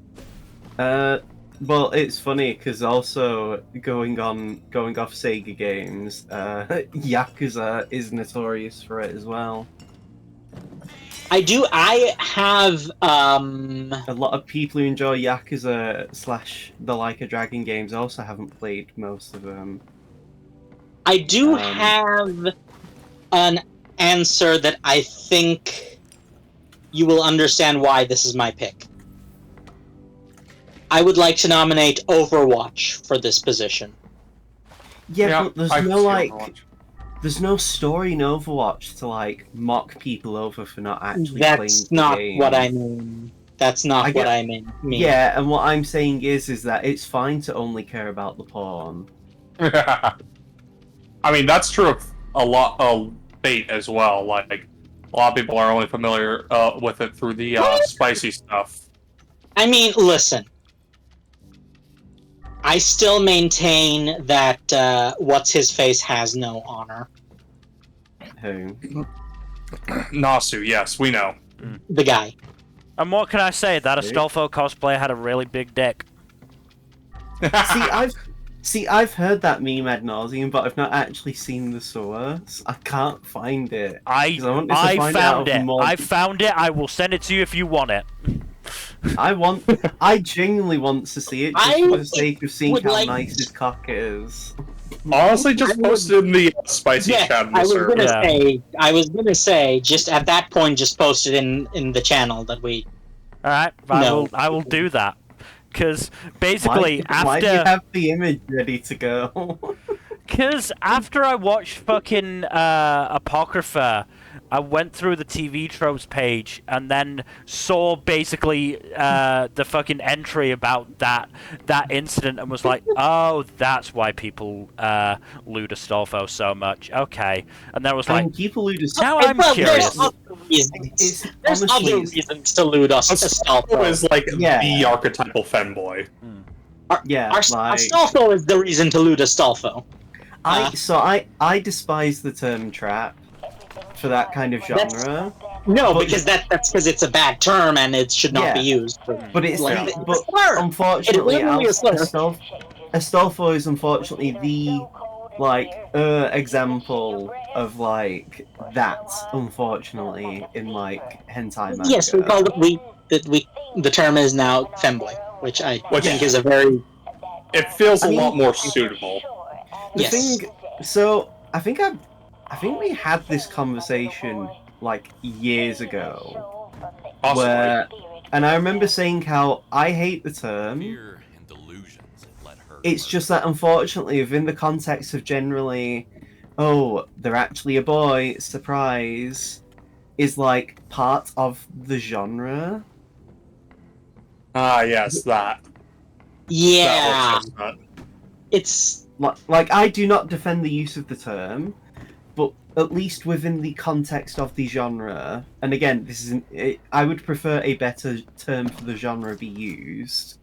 Well, it's funny because also going off Sega games, Yakuza is notorious for it as well. I have A lot of people who enjoy Yakuza / the Like a Dragon games also haven't played most of them. I do Um, have an answer that I think you will understand why this is my pick. I would like to nominate Overwatch for this position. Yeah, but there's I can no see like, Overwatch. there's no story in Overwatch to like mock people over for not actually playing That's the not game. what I mean. That's not I what get- I mean. Yeah, and what I'm saying is that it's fine to only care about the porn. I mean, that's true of a lot of Fate as well. Like, a lot of people are only familiar with it through the spicy stuff. I mean, listen. I still maintain that what's his face has no honor. Who? Nasu, yes, we know. The guy. And what can I say? That Who? Astolfo cosplayer had a really big dick. I've heard that meme ad nauseum, but I've not actually seen the source. I can't find it. 'Cause I wanted to I find found out it. more- I found it. I will send it to you if you want it. I genuinely want to see it just I for the sake of seeing would how like- nice his cock is. Honestly, just post it in the spicy Yeah, chat in I the was server. gonna I was gonna say, just at that point, just post it in the channel that we. All right, No. I will do that. Because basically, Why do you after have the image ready to go? I watched fucking Apocrypha, I went through the TV tropes page and then saw basically the fucking entry about that incident and was like, oh, that's why people loot Astolfo so much. Okay, and then I was I like, mean, people who just now I'm Well, curious. There's other reasons. It's There's honestly, other reasons to loot Astolfo Astolfo. is like Yeah. the archetypal femboy. yeah, like Astolfo is the reason to loot Astolfo. I despise the term trap for that kind of That's- genre. No, But- because that's because it's a bad term and it should not be Yeah. used. But it's like, the, it's but a slur. unfortunately, It literally is a slur. Astolfo is unfortunately the example of like that. Unfortunately, in like hentai manga. Yes, we called it. The term is now femboy, which I Which- think is a very It feels I a mean- lot more suitable. The yes. thing, so I think we had this conversation like years ago, Possibly. where, and I remember saying how I hate the term. Fear and delusions that let her. It's lurk. just that unfortunately, within the context of generally, oh, they're actually a boy, surprise, is like part of the genre. Ah, yes, that. Yeah, That whole chestnut. it's Like, I do not defend the use of the term, but at least within the context of the genre, and again, this is I would prefer a better term for the genre be used.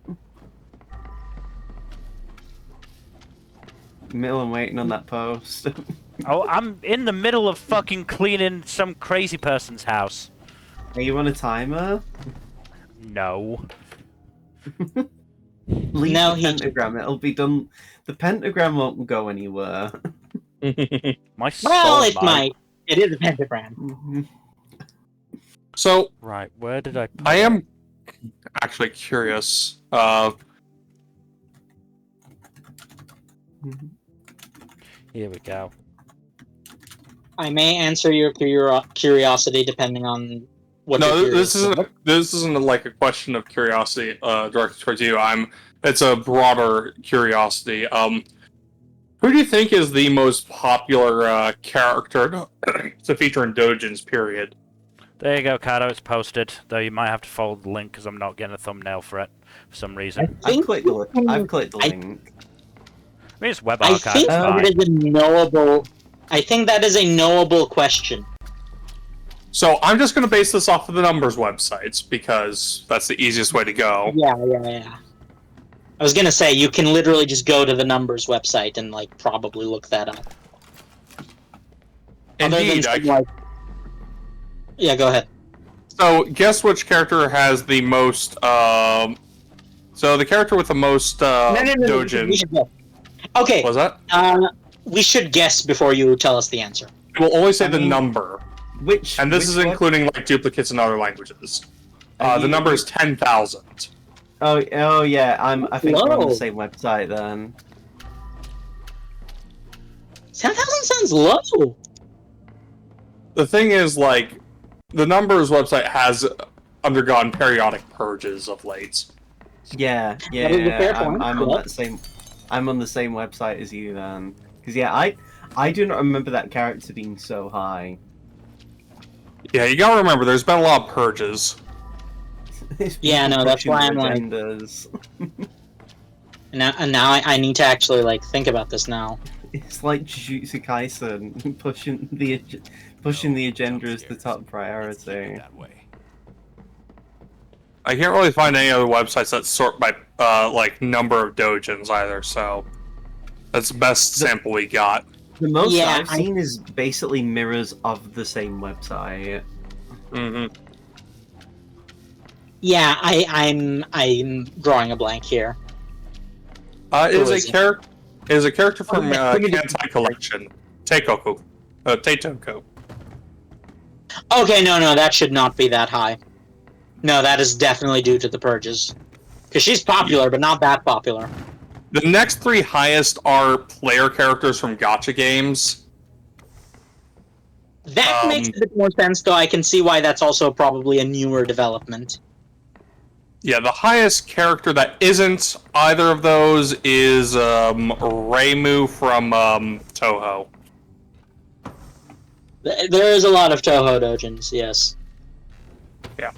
Mill, I'm waiting on that post. Oh, I'm in the middle of fucking cleaning some crazy person's house. Are you on a timer? No. Leave No, the he- pentagram. It'll be done. The pentagram won't go anywhere. My soul well, it might. It is a pentagram. So, Right, where did I put I it? am actually curious. Here we go. I may answer your curiosity depending on what. No, you're this curious about. isn't like a question of curiosity directed towards you. It's a broader curiosity. Who do you think is the most popular character to feature in Dojin's period? There you go, Kato, it's posted. Though you might have to follow the link because I'm not getting a thumbnail for it for some reason. I think I've clicked the I- link. I mean, it's web I archive, think it's fine. that is a knowable. I think that is a knowable question. So I'm just going to base this off of the numbers websites because that's the easiest way to go. Yeah. I was gonna say you can literally just go to the numbers website and like probably look that up. Other than Indeed. some, like... Yeah, go ahead. So guess which character has the most? So the character with the most No, Dojin. we should go. Okay, Was that? we should guess before you tell us the answer. It will only say I the mean, number, Which and this which is one? including like duplicates in other languages. Are The you- number is 10,000. Oh yeah. I think we're on Whoa. the same website then. 10,000 sounds low. The thing is, like, the numbers website has undergone periodic purges of late. Yeah. That is a fair I'm point, on yeah. that same. I'm on the same website as you then. Because yeah, I do not remember that character being so high. Yeah, you gotta remember, there's been a lot of purges. It's Yeah, people no, that's pushing why their I'm like- agendas. And now I need to actually like think about this now. It's like Jujutsu Kaisen pushing the agenda as the top priority. That way. I can't really find any other websites that sort by like number of dojins either. So that's the best sample we got. The most Yeah, I've seen is basically mirrors of the same website. Mm-hmm. Yeah, I'm drawing a blank here. Is is a it? character is a character from yeah, give me the- Kantai Collection, Teikoku, Teitoko. Okay, no, that should not be that high. No, that is definitely due to the purges. Because she's popular, but not that popular. The next three highest are player characters from gacha games. That makes a bit more sense, though. I can see why that's also probably a newer development. Yeah, the highest character that isn't either of those is Reimu from Toho. There is a lot of Toho dojins, yes. Yeah.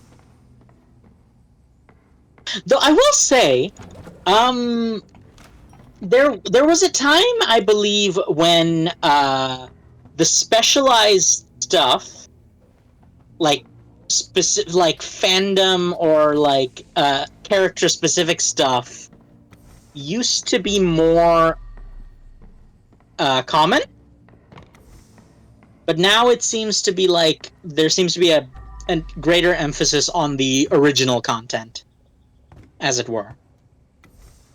Though I will say, there was a time, I believe, when the specialized stuff, like like fandom or like character specific stuff, used to be more common. But now it seems to be like there seems to be a greater emphasis on the original content, as it were.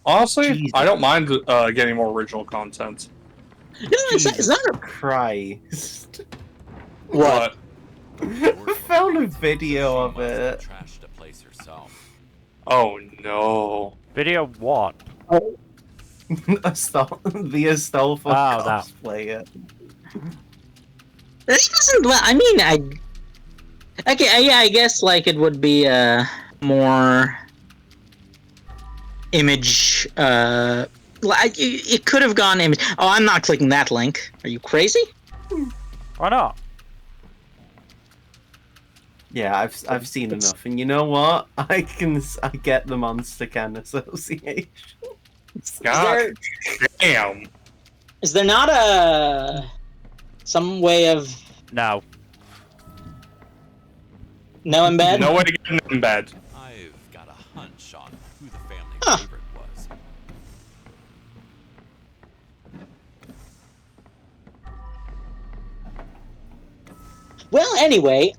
Honestly, Jesus. I don't mind getting more original content. No, it's not a Christ. what. I found a video of it. Trash to place herself. Oh no. Video what? Oh, The Astolfo Oh, that. cosplayer. this doesn't. I mean, I guess like it would be more image. Like it could have gone image. Oh, I'm not clicking that link. Are you crazy? Why not? Yeah, I've seen enough, and you know what? I get the Monster Can Association. God damn. Is there not some way of No. no embed? No way to get in bed. I've got a hunch on who the family Huh. favorite was. Well, anyway,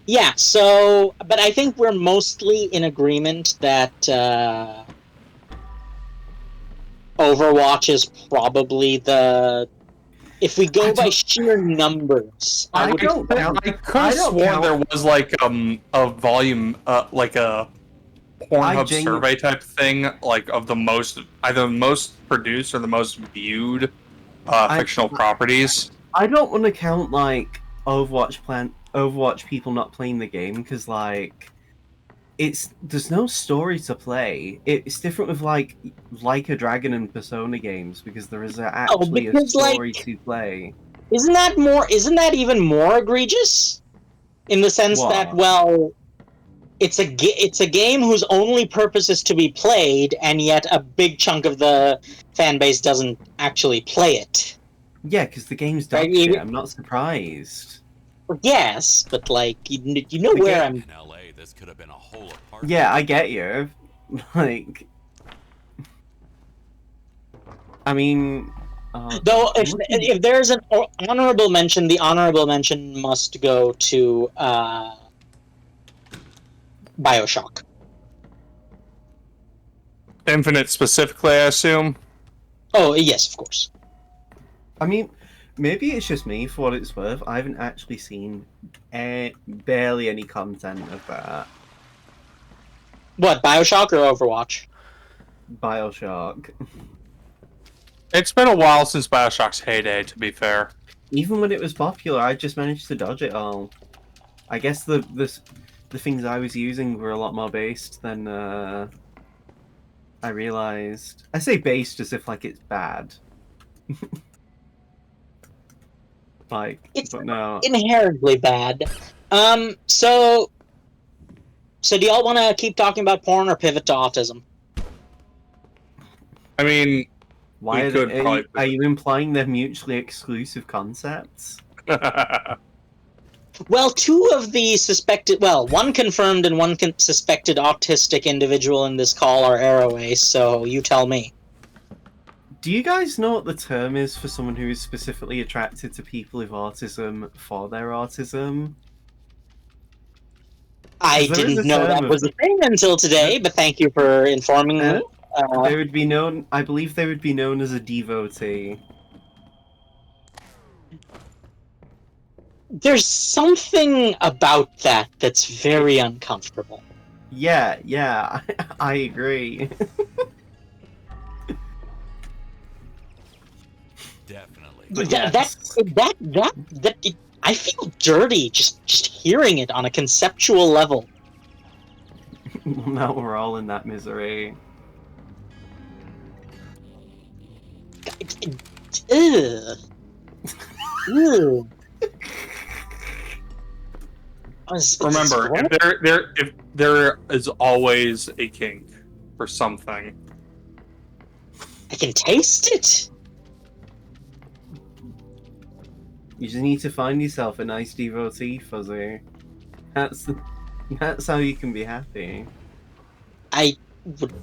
yeah, so, but I think we're mostly in agreement that, Overwatch is probably if we go by sheer numbers, I could don't count- have I don't sworn count- there was like a volume, like a Pornhub genu- survey type thing, like of the most either the most produced or the most viewed fictional properties. I don't want to count like Overwatch people not playing the game because like there's no story to play. It's different with like a Dragon and Persona games because there is actually a because, like, story to play. isn't that even more egregious? In the sense What? that, well, it's a game whose only purpose is to be played, and yet a big chunk of the fan base doesn't actually play it. Yeah, because the game's dog Right, shit. you- I'm not surprised. Yes, but like you know The where game- I'm. In LA, this could have been a whole apartment. Yeah, I get you. Like, I mean, Though, I'm looking- if there's an honorable mention, the honorable mention must go to Bioshock. Infinite specifically, I assume. Oh yes, of course. I mean, maybe it's just me for what it's worth. I haven't actually seen barely any content of that. What, Bioshock or Overwatch? Bioshock. It's been a while since Bioshock's heyday, to be fair. Even when it was popular, I just managed to dodge it all. I guess the things I was using were a lot more based than I realized. I say based as if like it's bad. Like, It's but no. inherently bad. So do y'all want to keep talking about porn or pivot to autism? I mean, Why we are, could they, probably- are you implying they're mutually exclusive concepts? Well, two of the suspected, one confirmed and one suspected autistic individual in this call are Arroways, so you tell me. Do you guys know what the term is for someone who is specifically attracted to people with autism for their autism? I There is didn't a know term that of- was a thing until today, but thank you for informing me. They would be known. I believe they would be known as a devotee. There's something about that that's very uncomfortable. Yeah, I agree. Definitely. But I feel dirty just hearing it on a conceptual level. Now we're all in that misery. Ugh. Ew. Remember, if there is always a kink for something. I can taste it. You just need to find yourself a nice devotee, Fuzzy. That's how you can be happy. I would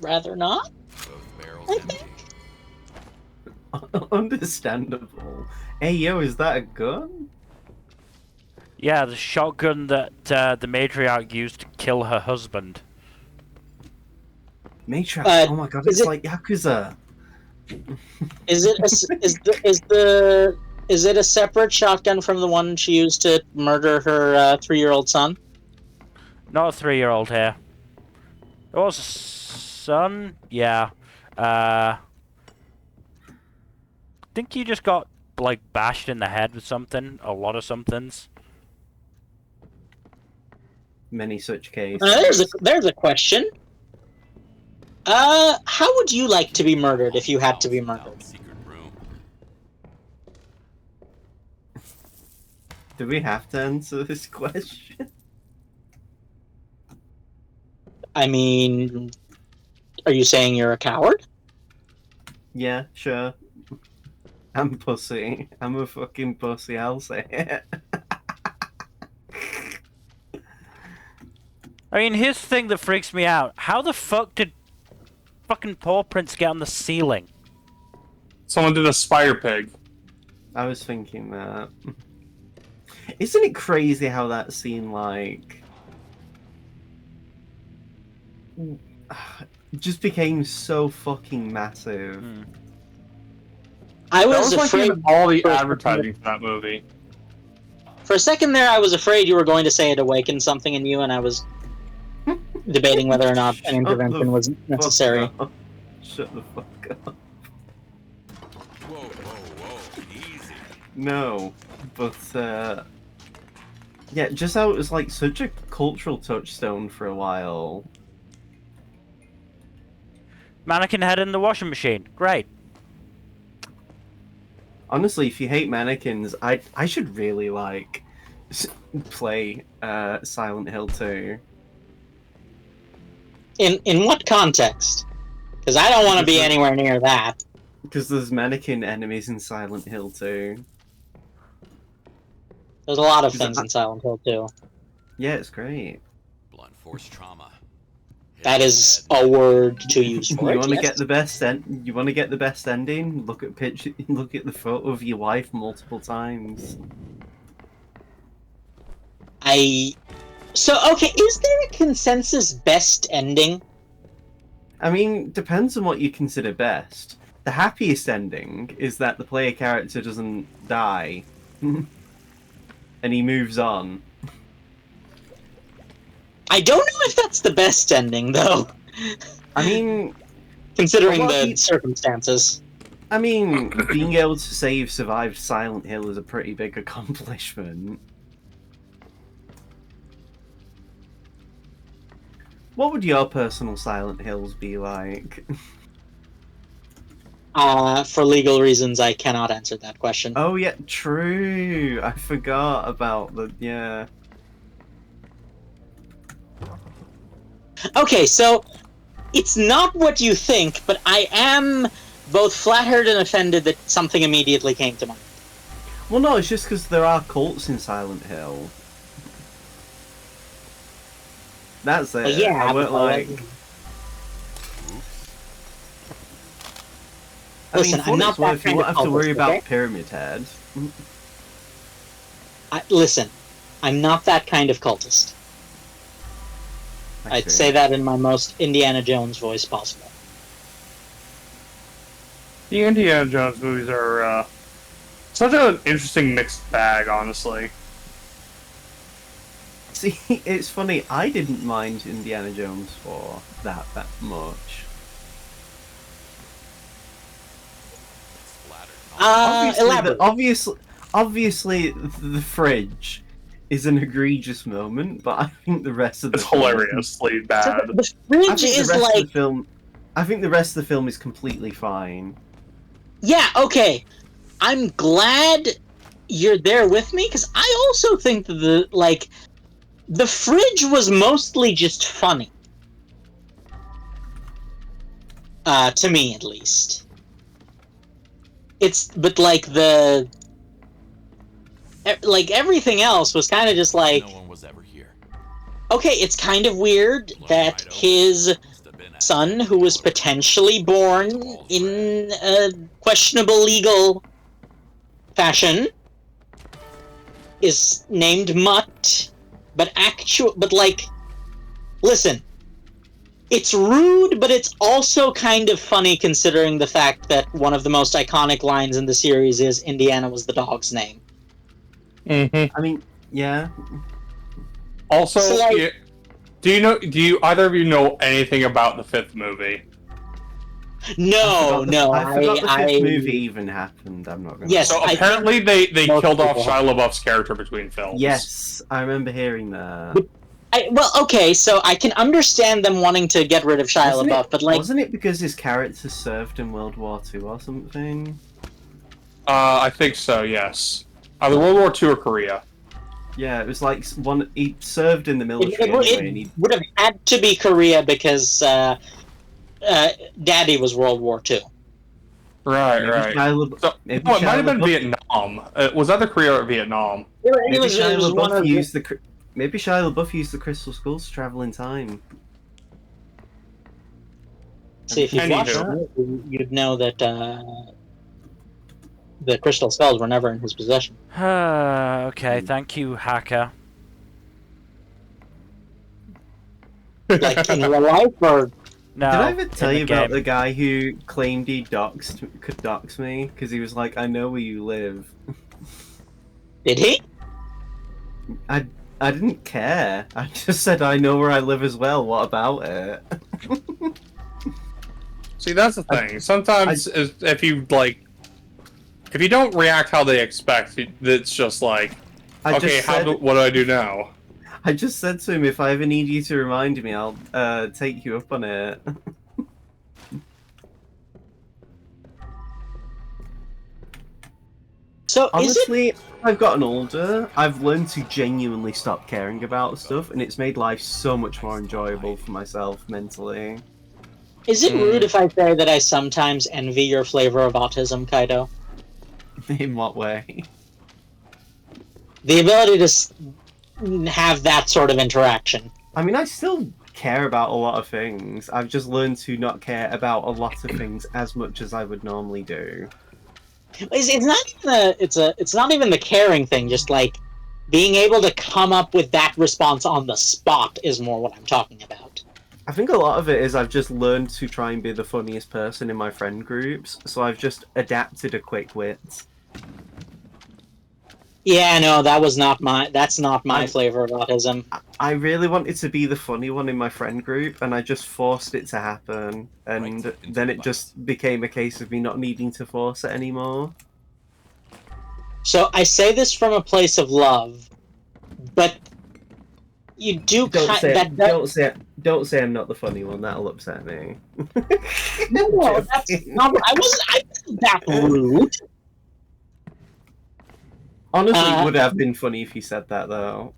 rather not. Both barrels empty. Understandable. Hey, yo, is that a gun? Yeah, the shotgun that the matriarch used to kill her husband. Matriarch. Oh my god, is it's it- like Yakuza. Is it a separate shotgun from the one she used to murder her 3-year-old son? Not a 3-year-old here. It was a son? Yeah. Think you just got, like, bashed in the head with something? A lot of somethings? Many such cases. There's a question. How would you like to be murdered if you had to be murdered? Secret room. Do we have to answer this question? I mean, are you saying you're a coward? Yeah, sure. I'm pussy. I'm a fucking pussy, I'll say it. I mean, here's the thing that freaks me out. How the fuck did fucking paw prints get on the ceiling? Someone did a spider pig. I was thinking that. Isn't it crazy how that scene, like, just became so fucking massive? Hmm. I That was was like afraid in all the advertising for that movie. for a second there. I was afraid you were going to say it awakened something in you, and I was debating whether or not an intervention was necessary. Fuck up. Shut the fuck up. Whoa, easy. No, but yeah, just how it was like such a cultural touchstone for a while. Mannequin head in the washing machine. Great. Honestly, if you hate mannequins, I should really like play Silent Hill 2. In what context? Because I don't want to be anywhere near that. Because there's mannequin enemies in Silent Hill 2. There's a lot of Is things that- in Silent Hill too. Yeah, it's great. Blunt force trauma. Hit That the is head. a word to use You for it. want to yes. get the best You want to get the best ending? Look at Look at the photo of your wife multiple times. So, okay, is there a consensus best ending? I mean, depends on what you consider best. The happiest ending is that the player character doesn't die, and he moves on. I don't know if that's the best ending, though, I mean, considering Well, the he- circumstances. Being able to say you've survived Silent Hill is a pretty big accomplishment. What would your personal Silent Hills be like? For legal reasons, I cannot answer that question. Oh yeah, true. I forgot about yeah. Okay, so it's not what you think, but I am both flattered and offended that something immediately came to mind. Well, no, it's just because there are cults in Silent Hill. That's it. Well, yeah, I weren't but, like. Listen, for I'm what not it's that worth, you kind won't of have to worry cultist, about okay? Pyramid Head. Listen, I'm not that kind of cultist. I I'd see. say that in my most Indiana Jones voice possible. The Indiana Jones movies are such an interesting mixed bag, honestly. See, it's funny. I didn't mind Indiana Jones for that much. Splattered. Elaborate. Obviously, the fridge is an egregious moment, but I think the rest of the It's film- hilariously So bad. the I fridge think the is rest like, of the film. I think the rest of the film is completely fine. yeah, okay. I'm glad you're there with me because I also think that the fridge was mostly just funny. To me, at least. But everything else was kind of just like, No one was ever here. okay, it's kind of weird Blown that right open. his Must have been son, who was potentially born in a questionable legal fashion, is named Mutt, but listen, it's rude, but it's also kind of funny considering the fact that one of the most iconic lines in the series is Indiana was the dog's name. Mm-hmm. I mean, yeah. Also, So, like- yeah, do either of you know anything about the fifth movie? No, I forgot the fifth movie even happened. I'm not gonna. Yes, So I apparently they most killed off people- Shia LaBeouf's character between films. Yes, I remember hearing that. well, okay, so I can understand them wanting to get rid of Shia LaBeouf, but wasn't it because his character served in World War II or something? I think so. Yes. Either World War II or Korea. Yeah, it was like one. He served in the military anyway, and he. would have had to be Korea because Daddy was World War II. Right, Maybe right. Shia LaBeouf- So, maybe oh, it might have Shia been LaBeouf- Vietnam. Was either Korea or Vietnam? Maybe It was Shia one LaBeouf of the- used the. Maybe Shia LaBeouf used the crystal skulls to travel in time. See, if you've watched Anywho. it, you'd know that the crystal skulls were never in his possession. Okay, thank you, hacker. Like in real life, or No, Did I ever tell in you the about game. the guy who claimed he could dox me because he was like, "I know where you live." did he? I didn't care. I just said I know where I live as well. What about it? See, that's the thing. Sometimes if you don't react how they expect, it's just like, I okay, just said, what do I do now? I just said to him, if I ever need you to remind me, I'll take you up on it. So is it? Honestly, as I've gotten older, I've learned to genuinely stop caring about stuff, and it's made life so much more enjoyable for myself mentally. Is it rude if I say that I sometimes envy your flavor of autism, Kaido? In what way? The ability to have that sort of interaction. I mean, I still care about a lot of things. I've just learned to not care about a lot of things as much as I would normally do. It's not even the caring thing. Just like being able to come up with that response on the spot is more what I'm talking about. I think a lot of it is I've just learned to try and be the funniest person in my friend groups, so I've just adapted a quick wit. Yeah, no, that's not my flavor of autism. I really wanted to be the funny one in my friend group, and I just forced it to happen, and Right, then it just became a case of me not needing to force it anymore. So I say this from a place of love, but you do Don't say, that. don't say I'm not the funny one. That'll upset me. No, that's not. I wasn't that rude. Honestly, it would have been funny if you said that, though.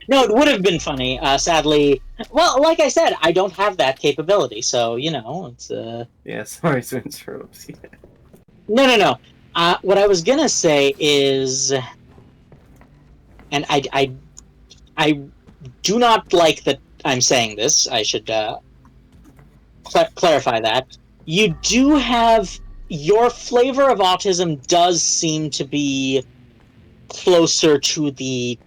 No, it would have been funny. Sadly, well, like I said, I don't have that capability, so it's. Yeah, sorry to interrupt you. No. What I was gonna say is, and I do not like that I'm saying this. I should clarify that. You do have your flavor of autism does seem to be closer to the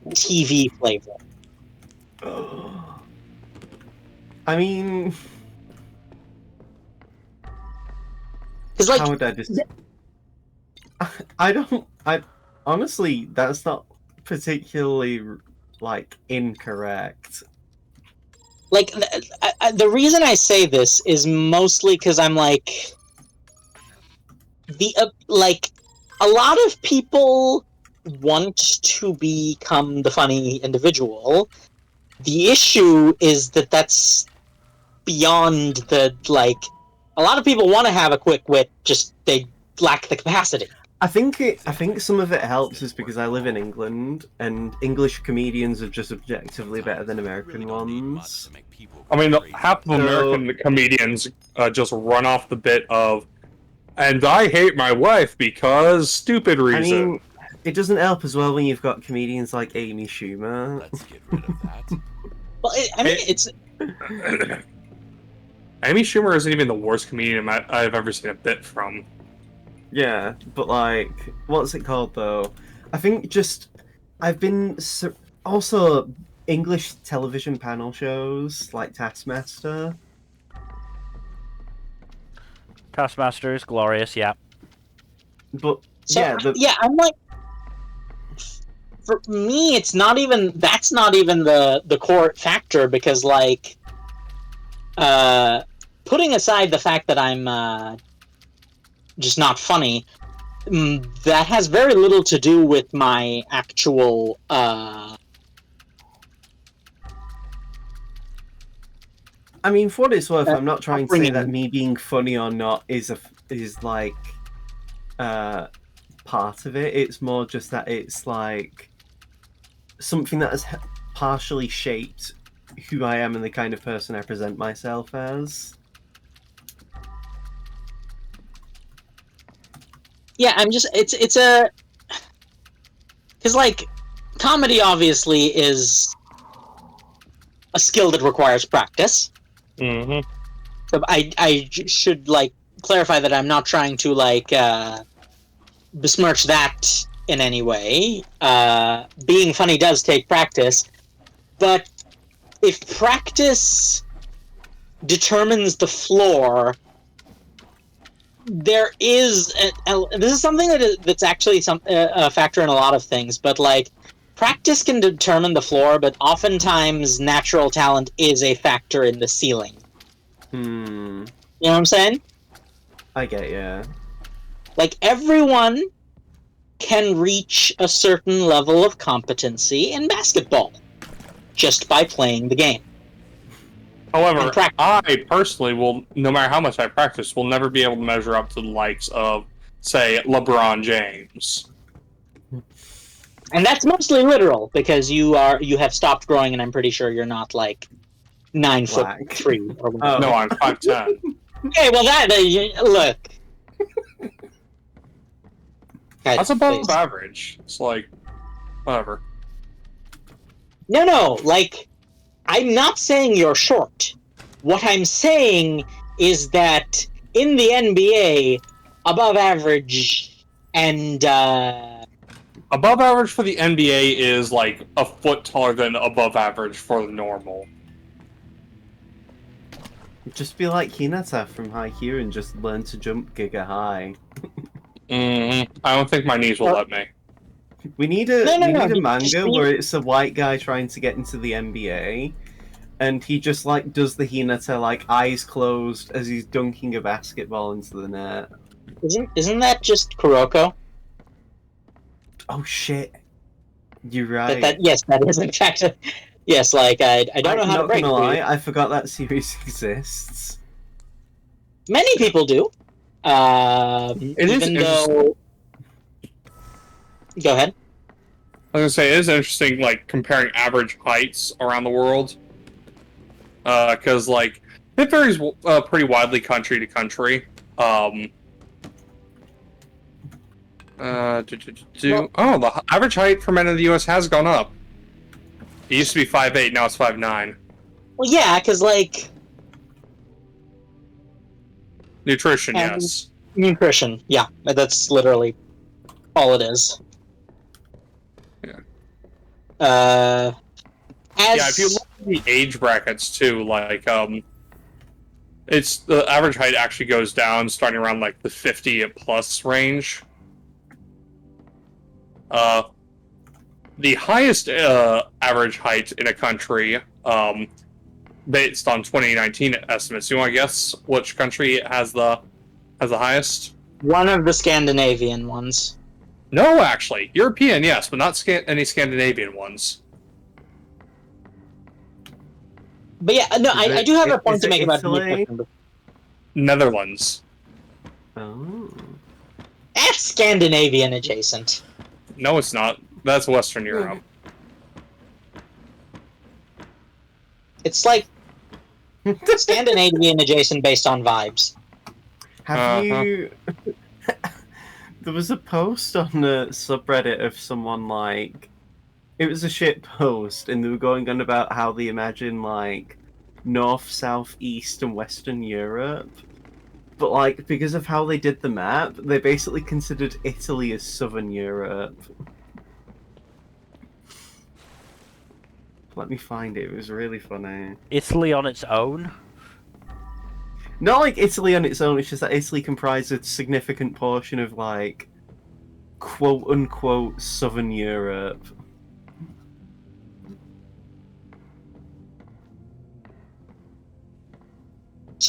TV flavor. I mean, Because like how would I just? I don't. I honestly, that's not particularly like incorrect. like the reason I say this is mostly because I'm like like a lot of people want to become the funny individual. The issue is that that's beyond the like. A lot of people want to have a quick wit, just they lack the capacity. I think some of it helps is because I live in England and English comedians are just objectively better than American ones. I mean, half of American comedians just run off the bit of, and I hate my wife because stupid reason. I mean, it doesn't help as well when you've got comedians like Amy Schumer. Let's get rid of that. Well, I mean, it's Amy Schumer isn't even the worst comedian I've ever seen a bit from. Yeah, but like, what's it called though? I think just I've been also English television panel shows like Taskmaster. Taskmaster is glorious, yeah. But so, yeah, I'm like, for me, it's not even that's not even the core factor because like, putting aside the fact that I'm just not funny, that has very little to do with my actual I mean, for what it's worth, I'm not trying to say upbringing. that me being funny or not is like part of it. It's more just that it's like something that has partially shaped who I am and the kind of person I present myself as. Yeah, I'm just it's a because like comedy obviously is a skill that requires practice. Mm-hmm. So I should like clarify that I'm not trying to like besmirch that in any way. Being funny does take practice, but if practice determines the floor, there is this is something that's actually a factor in a lot of things, but like practice can determine the floor, but oftentimes natural talent is a factor in the ceiling. Hmm. You know what I'm saying? I get yeah. Like everyone can reach a certain level of competency in basketball just by playing the game. However, I personally will, no matter how much I practice, will never be able to measure up to the likes of, say, LeBron James. And that's mostly literal because you have stopped growing, and I'm pretty sure you're not like 9'3" or whatever. Oh. No, I'm 5'10". Okay, well look. That's above Please. average. It's like, whatever. No, like, I'm not saying you're short. What I'm saying is that in the NBA, above average and Above average for the NBA is like a foot taller than above average for the normal. Just be like Hinata from Haikyuu and just learn to jump giga high. Mm-hmm. I don't think my knees will let me. We need a No, we need a just manga need- where it's a white guy trying to get into the NBA, and he just like does the Hinata like eyes closed as he's dunking a basketball into the net. isn't that just Kuroko? Oh shit! You're right. Yes, that is in fact. Yes, like I don't know I'm how to not break gonna it. lie, I forgot that series exists. Many people do. It is Even though. Go ahead. I was gonna say, it is interesting, like, comparing average heights around the world. Because, like, it varies pretty widely country to country. Oh, the average height for men in the U.S. has gone up. It used to be 5'8", now it's 5'9". Well, yeah, because like Nutrition, And- yes. nutrition. Yeah, that's literally all it is. Yeah. As Yeah, if you look at the age brackets too, like it's the average height actually goes down, starting around like the 50 plus range. The highest average height in a country, based on 2019 estimates. You want to guess which country has the highest? one of the Scandinavian ones. No, actually, European, yes, but not any Scandinavian ones. But yeah, no, I do have a point is to it make about Italy? nutrition. Netherlands. Oh. That's Scandinavian adjacent. No, it's not. That's Western Europe. It's like Scandinavian adjacent based on vibes. Have you? There was a post on the subreddit of someone like, it was a shit post, and they were going on about how they imagine like North, South, East, and Western Europe. But like, because of how they did the map, they basically considered Italy as Southern Europe. Let me find it. It was really funny. Italy on its own. Not like Italy on its own, it's just that Italy comprises a significant portion of, like, quote-unquote Southern Europe.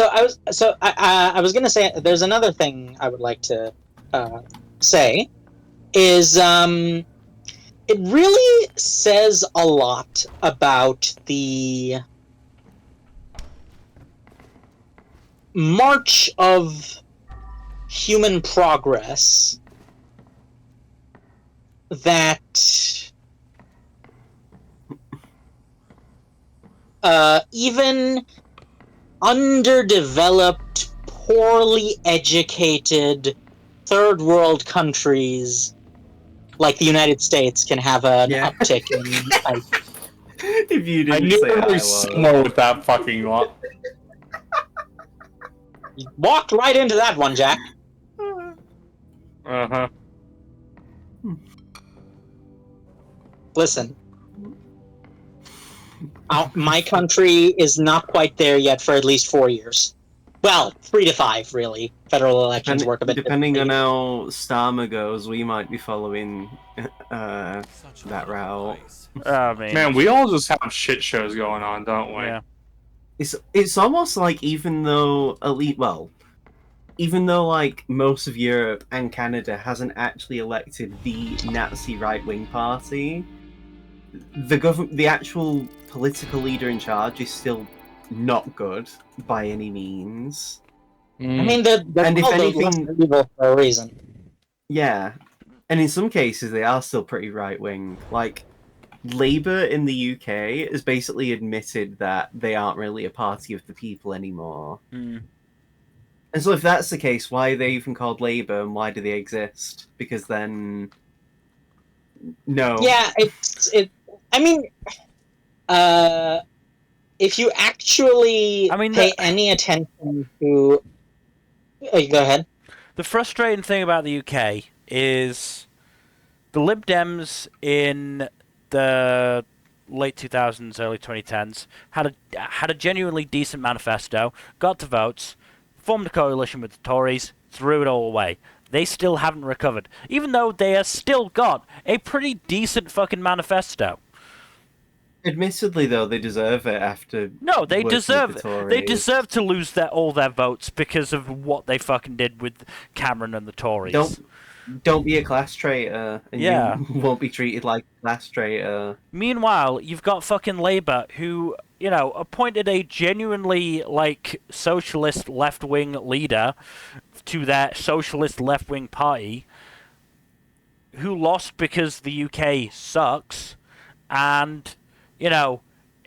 I was gonna say there's another thing I would like to say is it really says a lot about the march of human progress that even underdeveloped, poorly educated third world countries like the United States can have an uptick in like, If you I didn't knew say there I was was. somewhere with that fucking lot. you walked right into that one, Jack. Uh-huh. Listen. My country is not quite there yet for at least 4 years. Well, 3 to 5, really. Federal elections work a bit Depending on differently. how Starmer goes, we might be following that route. I mean, Man, we all just have shit shows going on, don't we? yeah. It's almost like even though like most of Europe and Canada hasn't actually elected the Nazi right-wing party, the actual political leader in charge is still not good by any means. I mean, they're And if called the anything- lesser evil for a reason. Yeah, and in some cases they are still pretty right-wing. Like, Labour in the UK has basically admitted that they aren't really a party of the people anymore. Mm. And so if that's the case, why are they even called Labour and why do they exist? Because then... No. Yeah, I mean, if you actually pay any attention to... go ahead. The frustrating thing about the UK is the Lib Dems in the late 2000s, early 2010s had a genuinely decent manifesto, got the votes, formed a coalition with the Tories, threw it all away. They still haven't recovered, even though they have still got a pretty decent fucking manifesto. Admittedly, though, they deserve it after. No, they working with deserve the it. Tories. They deserve to lose all their votes because of what they fucking did with Cameron and the Tories. Don't be a class traitor, and Yeah. you won't be treated like a class traitor. Meanwhile, you've got fucking Labour who, appointed a genuinely, socialist left-wing leader to their socialist left-wing party who lost because the UK sucks, and,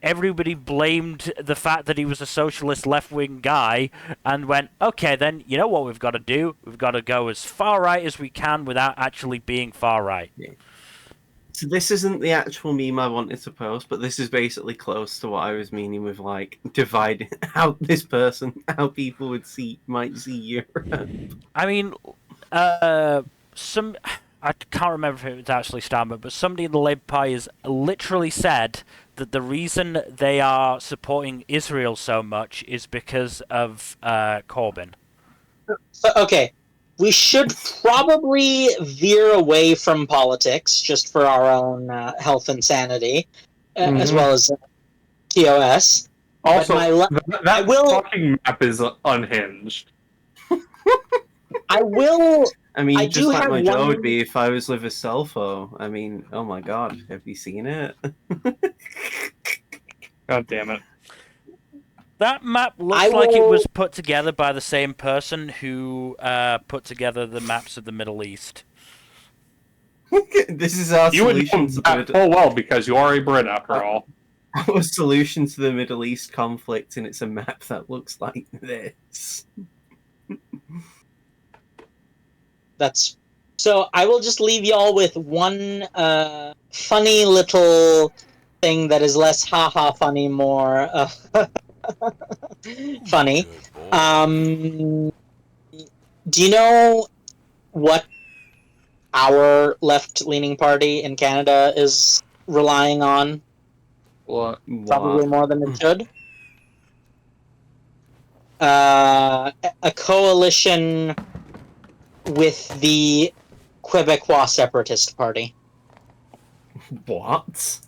everybody blamed the fact that he was a socialist left-wing guy and went, okay, then, you know what we've got to do? We've got to go as far right as we can without actually being far right. So this isn't the actual meme I wanted to post, but this is basically close to what I was meaning with like dividing how this person, how people might see Europe. I mean, I can't remember if it was actually Starmer, but somebody in the Labour Party has literally said that the reason they are supporting Israel so much is because of Corbyn. So, okay, we should probably veer away from politics just for our own health and sanity, as well as TOS. Also, that will- fucking map is unhinged. I will. I mean, I just do like have my jaw would one- be if I was with a Selfo. I mean, oh my god, have you seen it? God damn it. That map looks I like it will- was put together by the same person who put together the maps of the Middle East. This is our You would solution know to that the full well because you are a Brit after all. our solution to the Middle East conflict, and it's a map that looks like this. That's so. I will just leave y'all with one funny little thing that is less haha funny, more funny. Good boy. Do you know what our left-leaning party in Canada is relying on? What? Probably more than it should. A coalition with the Quebecois Separatist Party. What?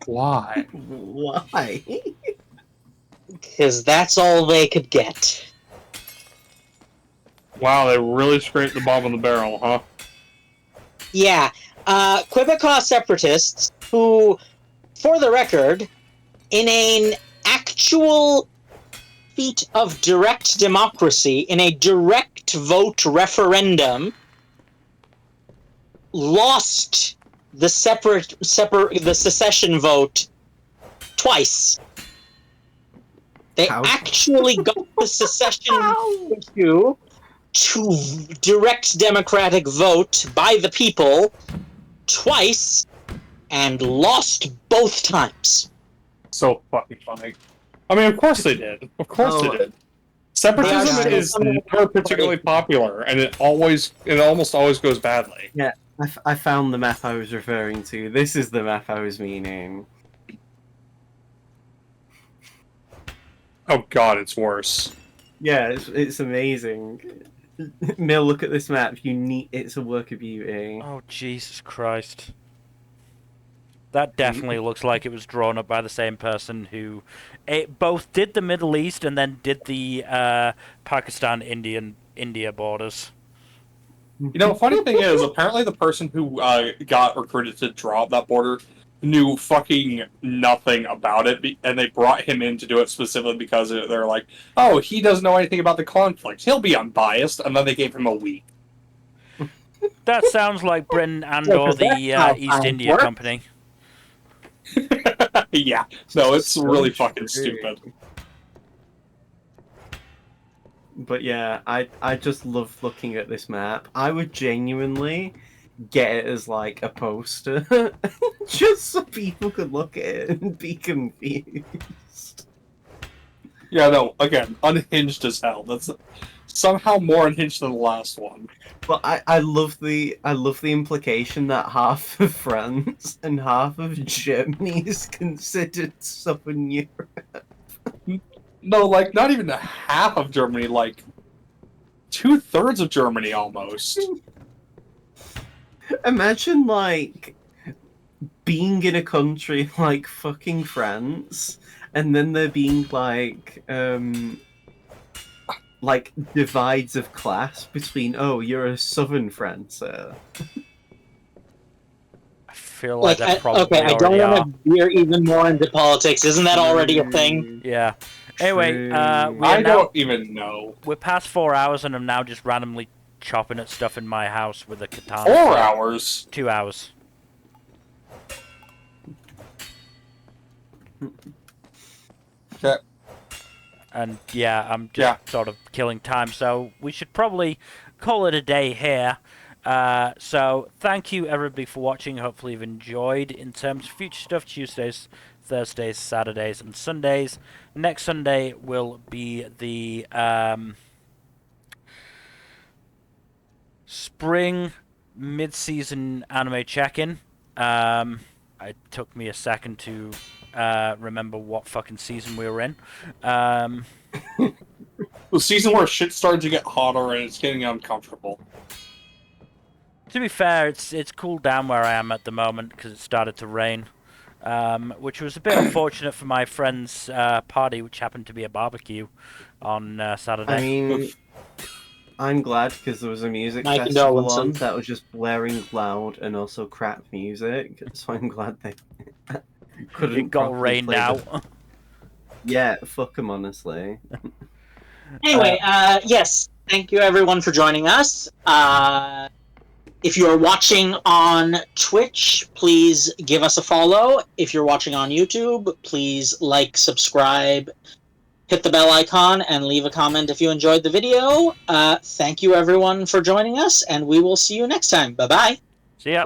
Why? Why? Because that's all they could get. Wow, they really scraped the bottom of the barrel, huh? Yeah. Quebecois Separatists, who, for the record, in an actual feat of direct democracy, in a direct vote referendum, lost the the secession vote twice. They How? actually got the secession issue to direct democratic vote by the people twice and lost both times. So fucking funny. I mean, of course they did. Of course they did. Separatism They are is still- never particularly popular, and it almost always goes badly. I found the map I was referring to. This is the map I was meaning. Oh god, it's worse. Yeah, it's amazing. Mill, look at this map. It's a work of beauty. Oh, Jesus Christ. That definitely looks like it was drawn up by the same person who both did the Middle East and then did the Pakistan-India borders. You know, funny thing is, apparently the person who got recruited to draw up that border knew fucking nothing about it, and they brought him in to do it specifically because they're like, oh, he doesn't know anything about the conflict. He'll be unbiased, and then they gave him a week. That sounds like Britain and Yeah, or 'cause the that's how East time India works. Company. Yeah, no, it's So really fucking true. stupid. But yeah, I just love looking at this map. I would genuinely get it as like a poster, just so people could look at it and be confused. Yeah, no, again, unhinged as hell. That's somehow more unhinged than the last one. But I love the implication that half of France and half of Germany is considered Southern Europe. No, like, not even half of Germany, like, 2/3 of Germany almost. Imagine like being in a country like fucking France, and then there being like divides of class between, oh, you're a southern Francer. I feel like that probably I don't already are. want to veer even more into politics. Isn't that already a thing? Yeah. Anyway, True. we are I now, don't even know. we're past 4 hours and I'm now just randomly chopping at stuff in my house with a katana. 4 hours? 2 hours. Okay. And yeah, I'm just sort of killing time, so we should probably call it a day here. So thank you everybody for watching. Hopefully you've enjoyed. In terms of future stuff, Tuesdays, Thursdays, Saturdays, and Sundays. Next Sunday will be the spring mid-season anime check-in. It took me a second to remember what fucking season we were in. The season where shit started to get hotter and it's getting uncomfortable. To be fair, it's cooled down where I am at the moment because it started to rain, which was a bit unfortunate for my friend's party, which happened to be a barbecue on Saturday. I mean, I'm glad because there was a music My festival on condolences. that was just blaring loud and also crap music. So I'm glad they couldn't. It got properly rained play the- out. Yeah, fuck them, honestly. Anyway, yes, thank you everyone for joining us. If you are watching on Twitch, please give us a follow. If you're watching on YouTube, please like, subscribe, hit the bell icon, and leave a comment if you enjoyed the video. Thank you everyone for joining us, and we will see you next time. Bye-bye. See ya.